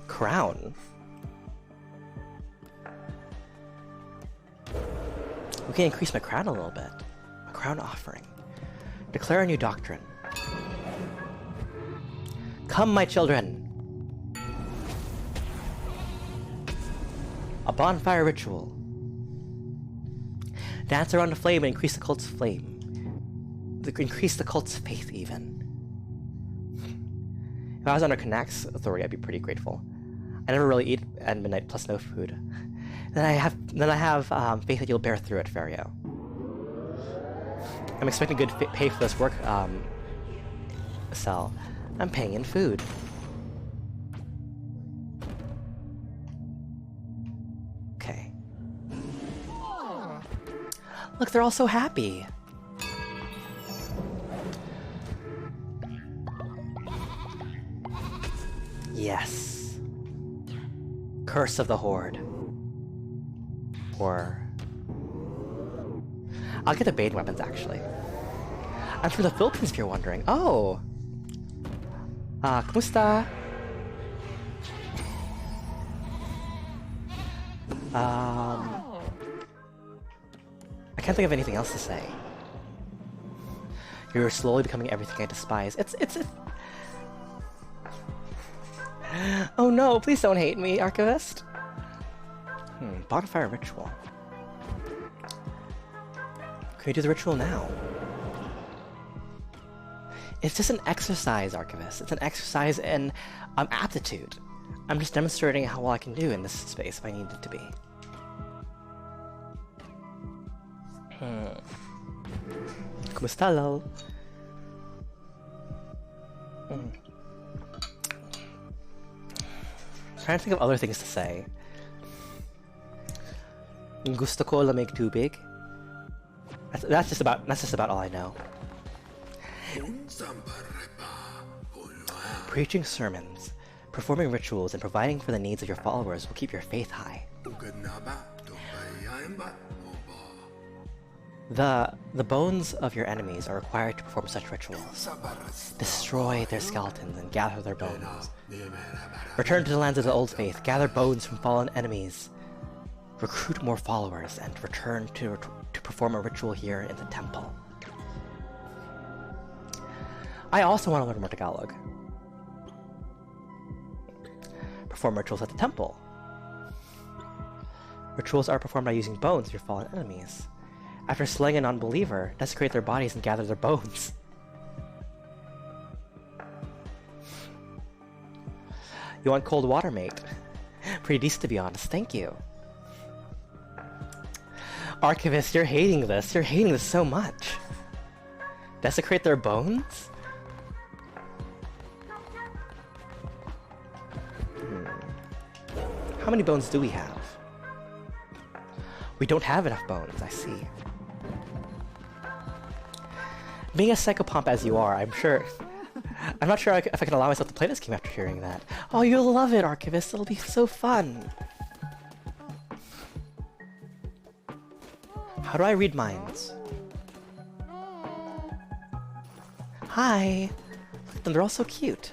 S1: Crown. We can increase my crown a little bit. A crown offering. Declare a new doctrine. Come, my children! A bonfire ritual. Dance around a flame and increase the cult's flame. Increase the cult's faith, even. If I was under Knacks' authority, I'd be pretty grateful. I never really eat at midnight, plus no food. Then I have faith that you'll bear through it, Ferio. I'm expecting good pay for this work, Cell. I'm paying in food. Okay. Look, they're all so happy. Yes. Curse of the Horde. Or... I'll get the Bane weapons, actually. I'm from the Philippines, if you're wondering. Oh! Kumusta? I can't think of anything else to say. You're slowly becoming everything I despise. It's... Oh no, please don't hate me, Archivist. Bonfire ritual. Can we do the ritual now? It's just an exercise, Archivist. It's an exercise in aptitude. I'm just demonstrating how well I can do in this space if I need it to be. Kumusta, lol? Trying to think of other things to say. Gusto ko lamig tubig. That's just about all I know. Preaching sermons, performing rituals, and providing for the needs of your followers will keep your faith high. The bones of your enemies are required to perform such rituals. Destroy their skeletons and gather their bones. Return to the lands of the old faith, gather bones from fallen enemies. Recruit more followers, and return to perform a ritual here in the temple. I also want to learn more Tagalog. Perform rituals at the temple. Rituals are performed by using bones of your fallen enemies. After slaying a non-believer, desecrate their bodies and gather their bones. You want cold water, mate? Pretty decent, to be honest. Thank you. Archivist, you're hating this. You're hating this so much. Desecrate their bones? How many bones do we have? We don't have enough bones, I see. Being a psychopomp as you are, I'm not sure if I can allow myself to play this game after hearing that. Oh, you'll love it, Archivist. It'll be so fun. How do I read minds? Hi! Look at them, they're all so cute.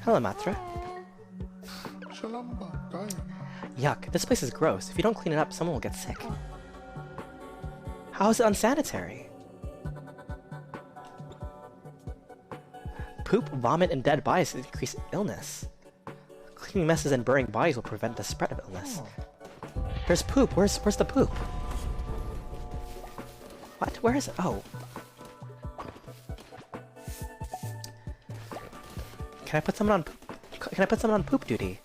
S1: Hello, Matra. Yuck, this place is gross. If you don't clean it up, someone will get sick. How is it unsanitary? Poop, vomit, and dead bodies increase illness. Cleaning messes and burying bodies will prevent the spread of illness. There's poop. Where's the poop? What? Where is it? Oh. Can I put someone on poop duty?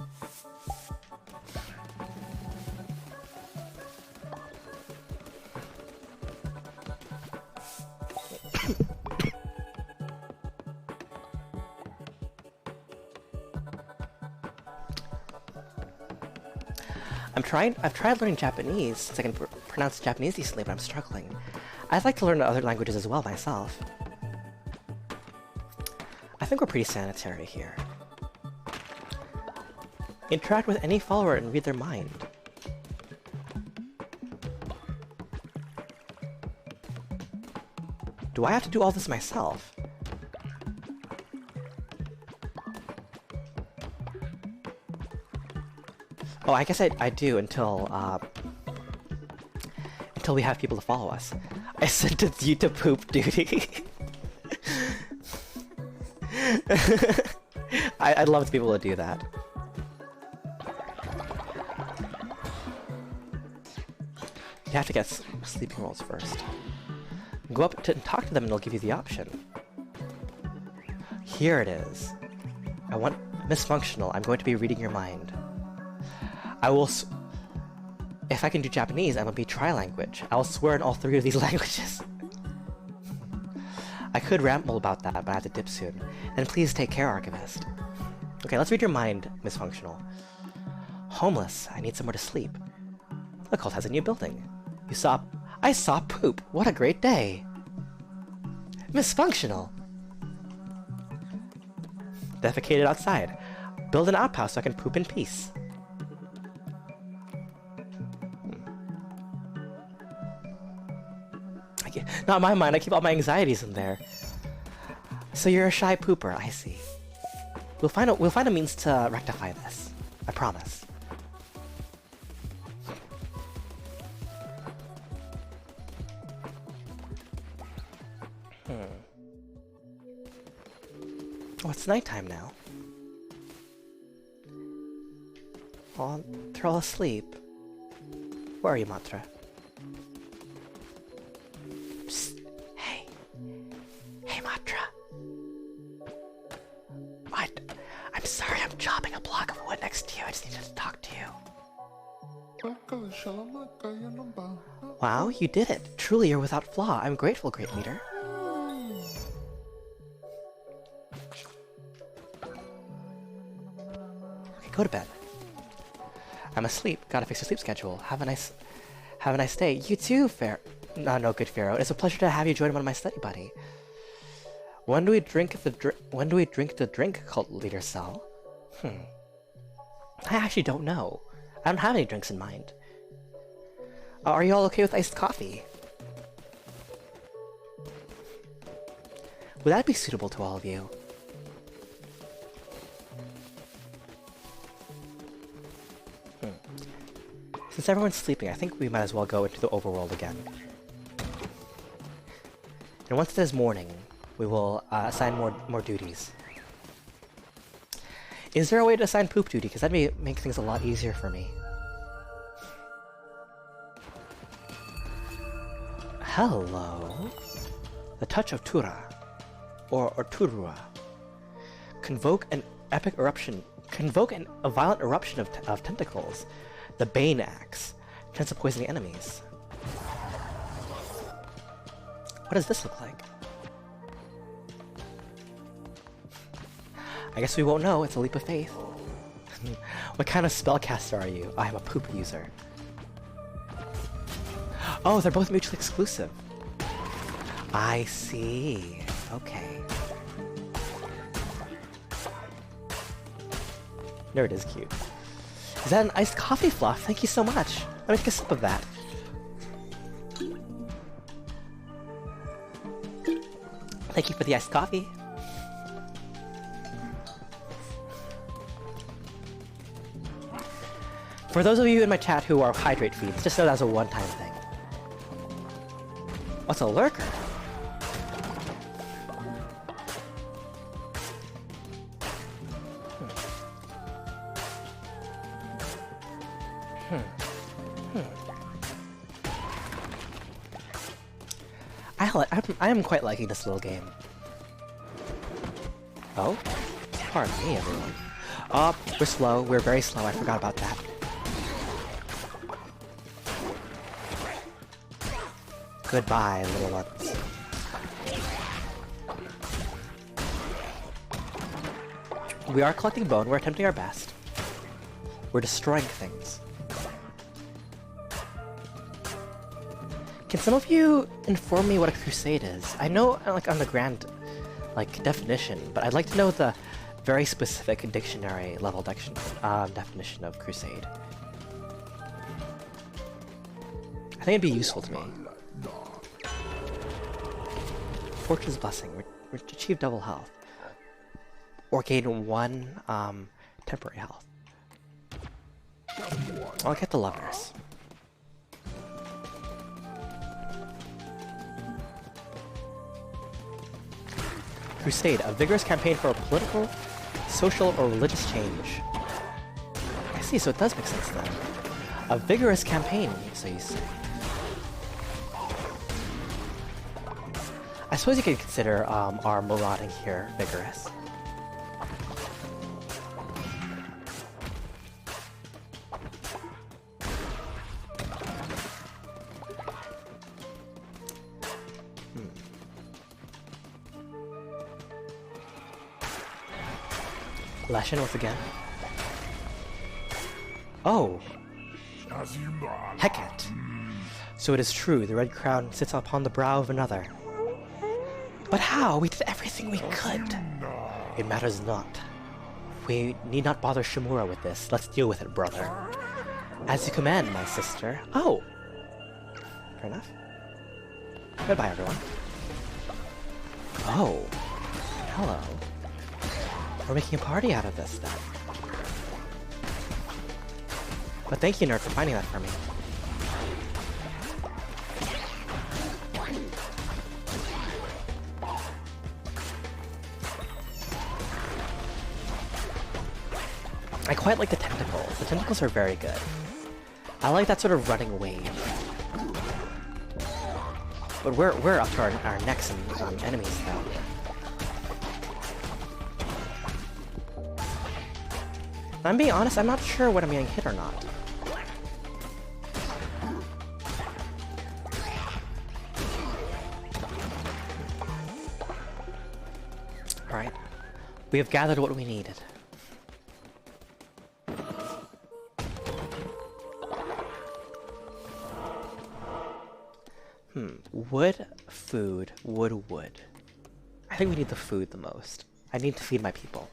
S1: I've tried learning Japanese since I can pronounce Japanese decently, but I'm struggling. I'd like to learn other languages as well myself. I think we're pretty sanitary here. Interact with any follower and read their mind. Do I have to do all this myself? Oh, I guess I do until we have people to follow us. I sent you to poop duty. I'd love to be able to do that. You have to get sleeping rolls first. Go up and talk to them and they'll give you the option. Here it is. I want Miss Functional. I'm going to be reading your mind. I will if I can do Japanese, I'm gonna be tri-language. I'll swear in all 3 of these languages. I could ramble about that, but I have to dip soon. And please take care, Archivist. Okay, let's read your mind, Miss Functional. Homeless. I need somewhere to sleep. The cult has a new building. I saw poop. What a great day. Miss Functional. Defecated outside. Build an outpost so I can poop in peace. Not my mind, I keep all my anxieties in there. So you're a shy pooper, I see. We'll find a means to rectify this. I promise. Oh, it's nighttime now. Oh, they're all asleep. Where are you, Matra? Chopping a block of wood next to you. I just needed to talk to you. Wow, you did it. Truly, you're without flaw. I'm grateful, great leader. Okay, go to bed. I'm asleep. Gotta fix your sleep schedule. Have a nice day. You too, no good Pharaoh. It's a pleasure to have you join one of my study buddy. When do we drink the drink? Cult leader Cell. I actually don't know. I don't have any drinks in mind. Are you all okay with iced coffee? Would that be suitable to all of you? Since everyone's sleeping, I think we might as well go into the overworld again. And once it is morning, we will assign more duties. Is there a way to assign poop duty? Because that may make things a lot easier for me. Hello. The Touch of Tura, or Turua. Convoke an epic eruption Convoke a violent eruption of tentacles. The Bane Axe. Chance of poisoning enemies. What does this look like? I guess we won't know. It's a leap of faith. What kind of spellcaster are you? I am a poop user. Oh, they're both mutually exclusive. I see. Okay. Nerd is cute. Is that an iced coffee fluff? Thank you so much. Let me take a sip of that. Thank you for the iced coffee. For those of you in my chat who are hydrate feeds, just know that's a one-time thing. What's a lurker? I am quite liking this little game. Oh? Pardon me, everyone. Oh, we're slow. We're very slow. I forgot about that. Goodbye, little ones. We are collecting bone. We're attempting our best. We're destroying things. Can some of you inform me what a crusade is? I know, like, on the grand, like, definition, but I'd like to know the very specific dictionary level definition of crusade. I think it'd be useful to me. Fortune's Blessing. We achieve double health. Or gain 1 temporary health. I'll get the lovers. Crusade, a vigorous campaign for a political, social, or religious change. I see, so it does make sense then. A vigorous campaign, so you say. I suppose you could consider our marauding here vigorous. Lashin once again. Oh! Hecate! So it is true, the red crown sits upon the brow of another. But how? We did everything we could! It matters not. We need not bother Shimura with this. Let's deal with it, brother. As you command, my sister. Oh! Fair enough. Goodbye, everyone. Oh. Hello. We're making a party out of this, then. But thank you, Nerd, for finding that for me. I quite like the tentacles. The tentacles are very good. I like that sort of running wave. But we're up to our necks in enemies now. If I'm being honest, I'm not sure when I'm getting hit or not. Alright. We have gathered what we needed. Wood, food, wood. I think we need the food the most. I need to feed my people.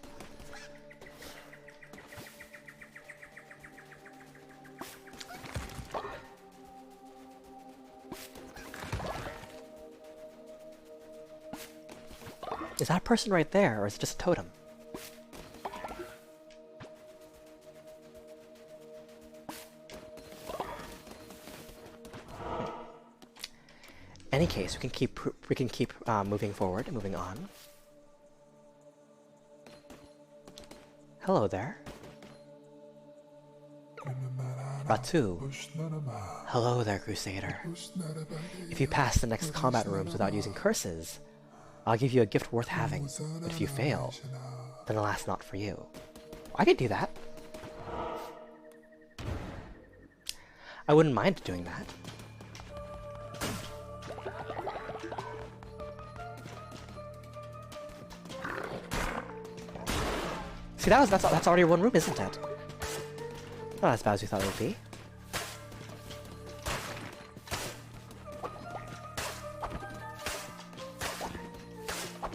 S1: Is that a person right there, or is it just a totem? Any case, we can keep moving forward and moving on. Hello there. Ratu. Hello there, Crusader. If you pass the next combat rooms without using curses, I'll give you a gift worth having, but if you fail, then alas, not for you. I could do that. I wouldn't mind doing that. See, that's already one room, isn't it? Not as bad as we thought it would be.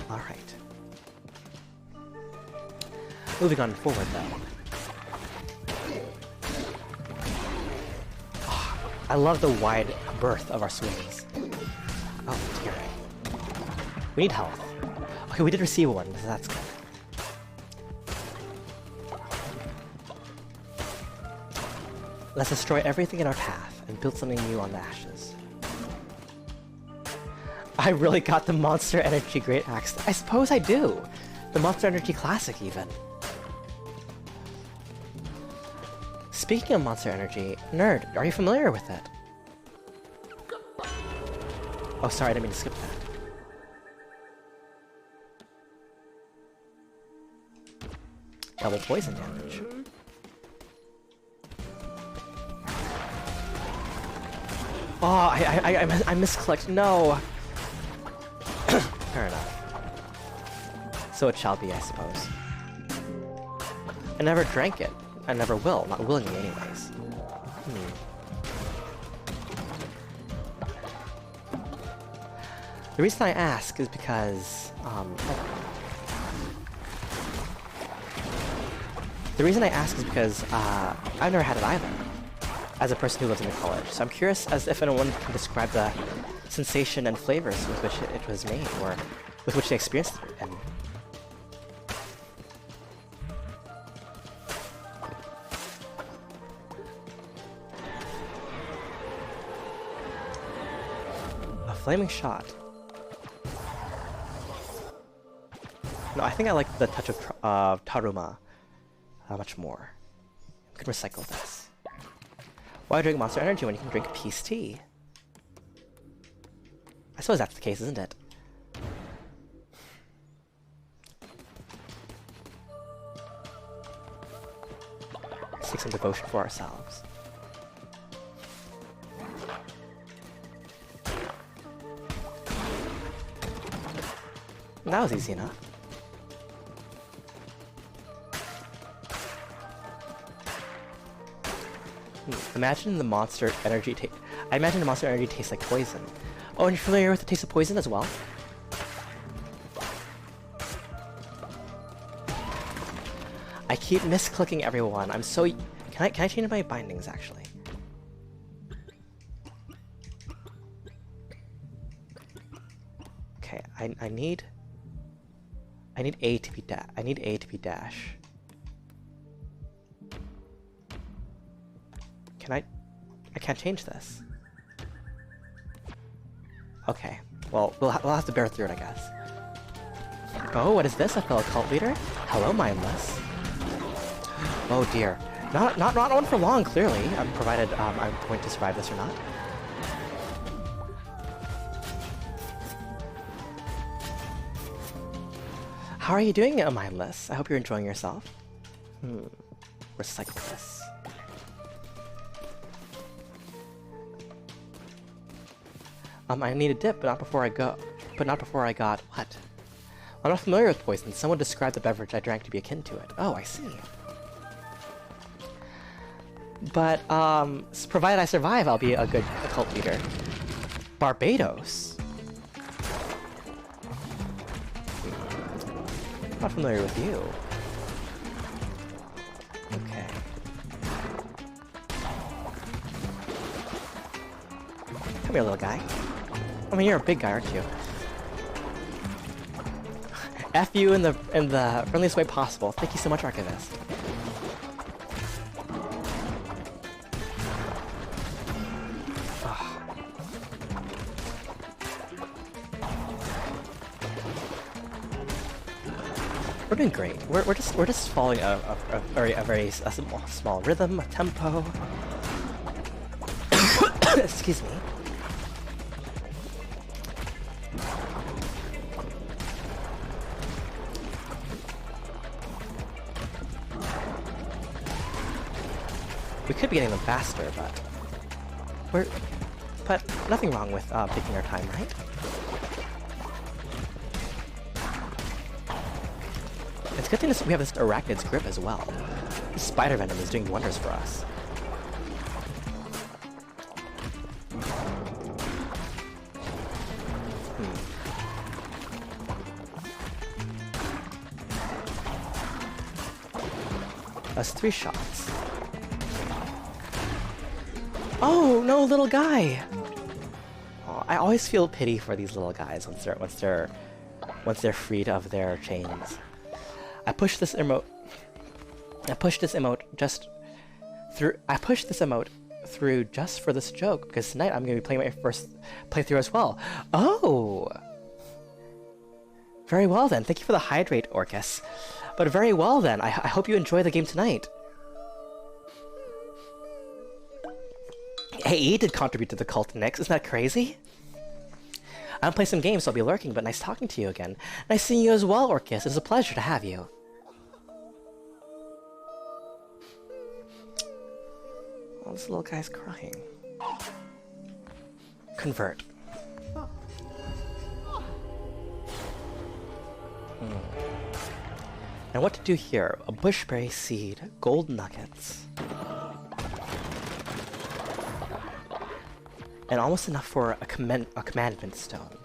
S1: Alright. Moving on forward, though. Oh, I love the wide berth of our swings. Oh, dear. We need health. Okay, we did receive one, so that's good. Let's destroy everything in our path and build something new on the ashes. I really got the Monster Energy Great Axe. I suppose I do. The Monster Energy Classic, even. Speaking of Monster Energy, Nerd, are you familiar with it? Oh, sorry, I didn't mean to skip that. Double poison damage. Oh, I misclicked. No. Fair enough. So it shall be, I suppose. I never drank it. I never will. Not willingly, anyways. The reason I ask is because, the reason I ask is because, I've never had it either, as a person who lives in the college. So I'm curious as if anyone can describe the sensation and flavors with which it was made, or with which they experienced it. And a flaming shot. No, I think I like the touch of Taruma much more. We can recycle this. Why drink Monster Energy when you can drink Peace Tea? I suppose that's the case, isn't it? Let's take some devotion for ourselves. That was easy enough. Imagine the Monster Energy I imagine the Monster Energy tastes like poison. Oh, and you're familiar with the taste of poison as well? I keep misclicking everyone. I'm so... Can I change my bindings, actually? Okay, I need A to be dash. I need A to be dash. Can I can't change this. Okay, well, we'll have to bear through it, I guess. Oh, what is this? A fellow cult leader? Hello, mindless. Oh dear. Not on for long, clearly, provided I'm going to survive this or not. How are you doing, mindless? I hope you're enjoying yourself. Recycle this. I need a dip, but not before I got what? I'm not familiar with poison. Someone described the beverage I drank to be akin to it. Oh, I see. But, provided I survive, I'll be a good cult leader. Barbados? Not familiar with you. Okay. Come here, little guy. I mean, you're a big guy, aren't you? F you in the friendliest way possible. Thank you so much, Archivist. We're doing great. We're just following a very small rhythm, a tempo. Excuse me. We could be getting them faster, but nothing wrong with taking our time, right? It's a good thing we have this Arachnid's Grip as well. This Spider Venom is doing wonders for us. That's 3 shots. Oh no, little guy! Oh, I always feel pity for these little guys once they're freed of their chains. I pushed this emote through just for this joke because tonight I'm gonna be playing my first playthrough as well. Oh! Very well then. Thank you for the hydrate, Orcus. But very well then. I hope you enjoy the game tonight. Hey, he did contribute to the cult, Nix. Isn't that crazy? I don't play some games, so I'll be lurking, but nice talking to you again. Nice seeing you as well, Orcus. It's a pleasure to have you. Oh, this little guy's crying. Convert. Now what to do here? A bushberry seed, gold nuggets. And almost enough for a commandment stone.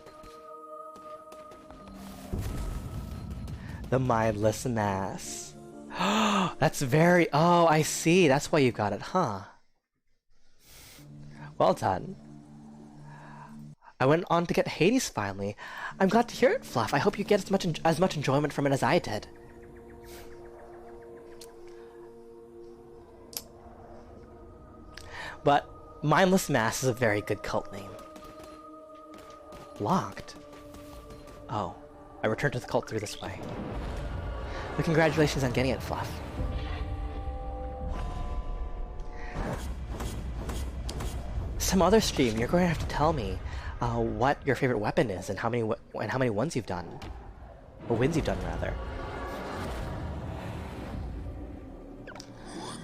S1: The mindless mass. That's very... Oh, I see. That's why you got it, huh? Well done. I went on to get Hades finally. I'm glad to hear it, Fluff. I hope you get as much enjoyment from it as I did. But Mindless Mass is a very good cult name. Locked? Oh, I returned to the cult through this way. But congratulations on getting it, Fluff. Some other stream, you're going to have to tell me what your favorite weapon is and how many wins you've done, or wins you've done rather.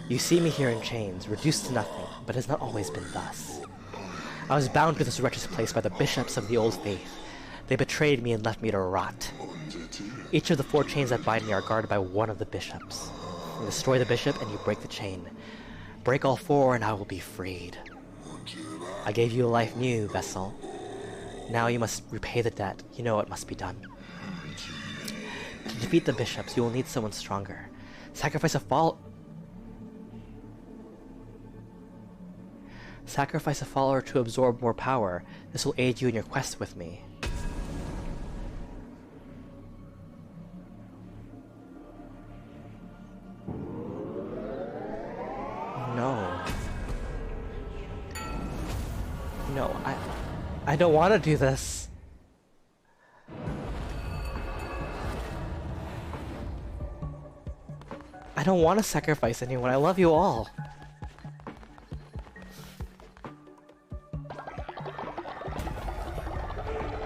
S1: You see me here in chains, reduced to nothing, but it has not always been thus. I was bound to this wretched place by the bishops of the old faith. They betrayed me and left me to rot. Each of the 4 chains that bind me are guarded by one of the bishops. You destroy the bishop and you break the chain. Break all 4 and I will be freed. I gave you a life new, vessel. Now you must repay the debt. You know it must be done. To defeat the bishops, you will need someone stronger. Sacrifice a follower to absorb more power. This will aid you in your quest with me. No. No, I don't want to do this. I don't want to sacrifice anyone. I love you all.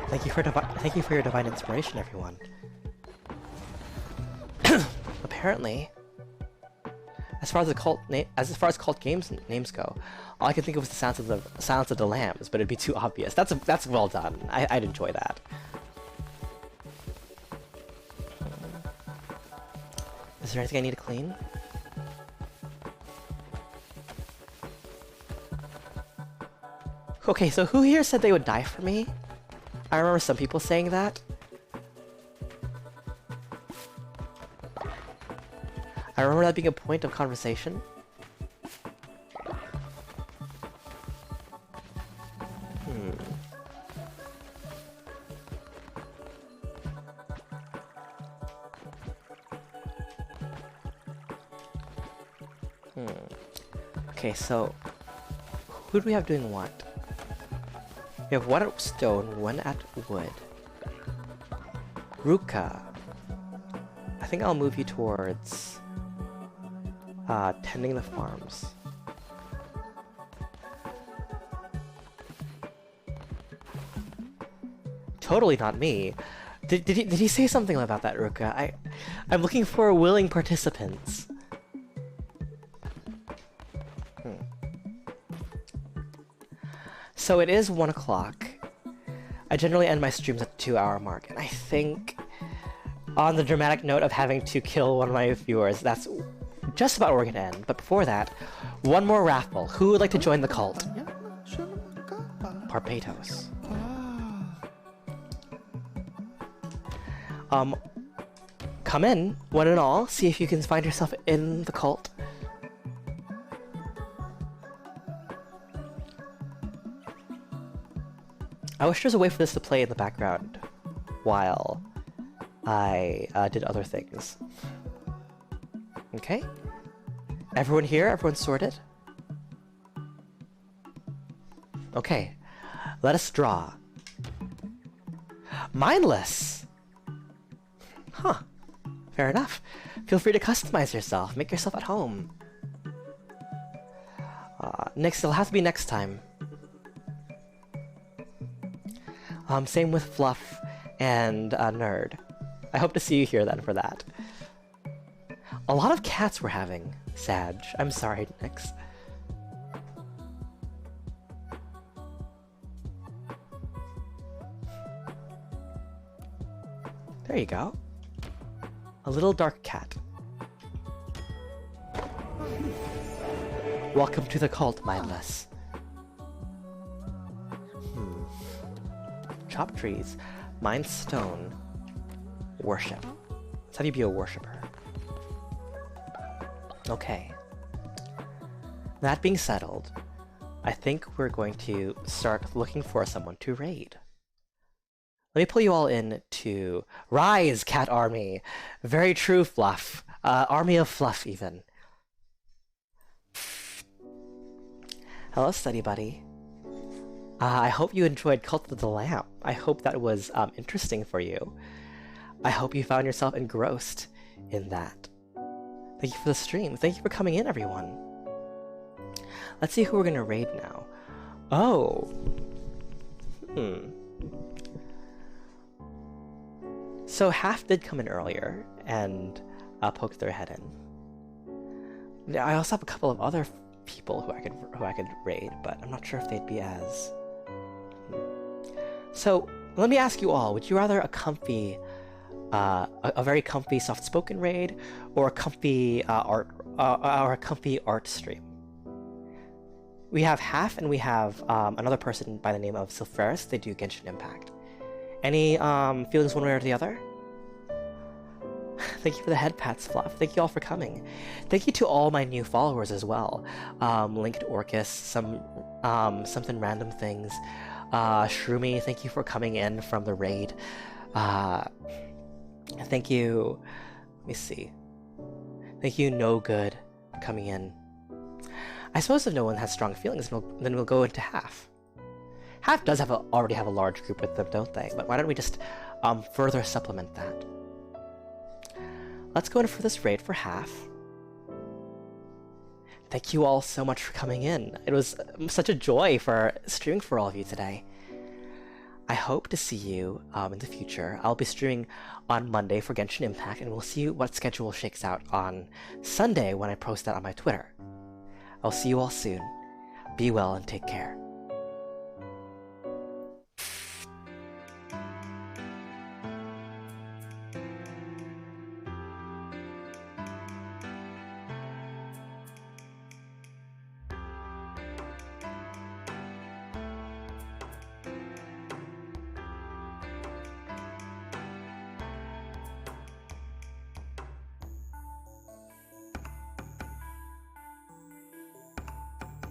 S1: Thank you for your divine inspiration, everyone. Apparently, as far as cult games names go, all I can think of was the Silence of the Lambs, but it'd be too obvious. That's well done. I'd enjoy that. Is there anything I need to clean? Okay, so who here said they would die for me? I remember some people saying that. I remember that being a point of conversation. Okay, so who do we have doing what? We have one at stone, one at wood. Ruka. I think I'll move you towards tending the farms. Totally not me. Did he say something about that, Ruka? I'm looking for willing participants. So it is 1 o'clock. I generally end my streams at the 2-hour mark, and I think, on the dramatic note of having to kill one of my viewers, that's just about where we're gonna end. But before that, one more raffle. Who would like to join the cult? Parpetos. Come in, one and all, see if you can find yourself in the cult. I wish there was a way for this to play in the background while I did other things. Okay? Everyone here? Everyone sorted? Okay. Let us draw. Mindless! Huh. Fair enough. Feel free to customize yourself. Make yourself at home. Next, it'll have to be next time. Same with Fluff and Nerd. I hope to see you here then for that. A lot of cats we're having, Sag. I'm sorry, Nyx. There you go. A little dark cat. Welcome to the cult, Mindless. Chop trees, mine stone, worship. Let's have you be a worshipper. Okay. That being settled, I think we're going to start looking for someone to raid. Let me pull you all in to Rise, Cat Army. Very true, Fluff. Army of Fluff, even. Hello, study buddy. I hope you enjoyed Cult of the Lamp. I hope that was interesting for you. I hope you found yourself engrossed in that. Thank you for the stream. Thank you for coming in, everyone. Let's see who we're gonna raid now. Oh. So Half did come in earlier and poked their head in. I also have a couple of other people who I could raid, but I'm not sure if they'd be as. So let me ask you all: would you rather a comfy, a very comfy soft-spoken raid, or a comfy art stream? We have Half, and we have another person by the name of Silfreris. They do Genshin Impact. Any feelings one way or the other? Thank you for the head pats, Fluff. Thank you all for coming. Thank you to all my new followers as well. Linked Orcus, something random things. Shroomy, thank you for coming in from the raid. Thank you. Let me see. Thank you, No Good, for coming in. I suppose if no one has strong feelings, then we'll go into Half. Half does already have a large group with them, don't they? But why don't we just further supplement that? Let's go in for this raid for Half. Thank you all so much for coming in. It was such a joy for streaming for all of you today. I hope to see you in the future. I'll be streaming on Monday for Genshin Impact, and we'll see what schedule shakes out on Sunday when I post that on my Twitter. I'll see you all soon. Be well and take care.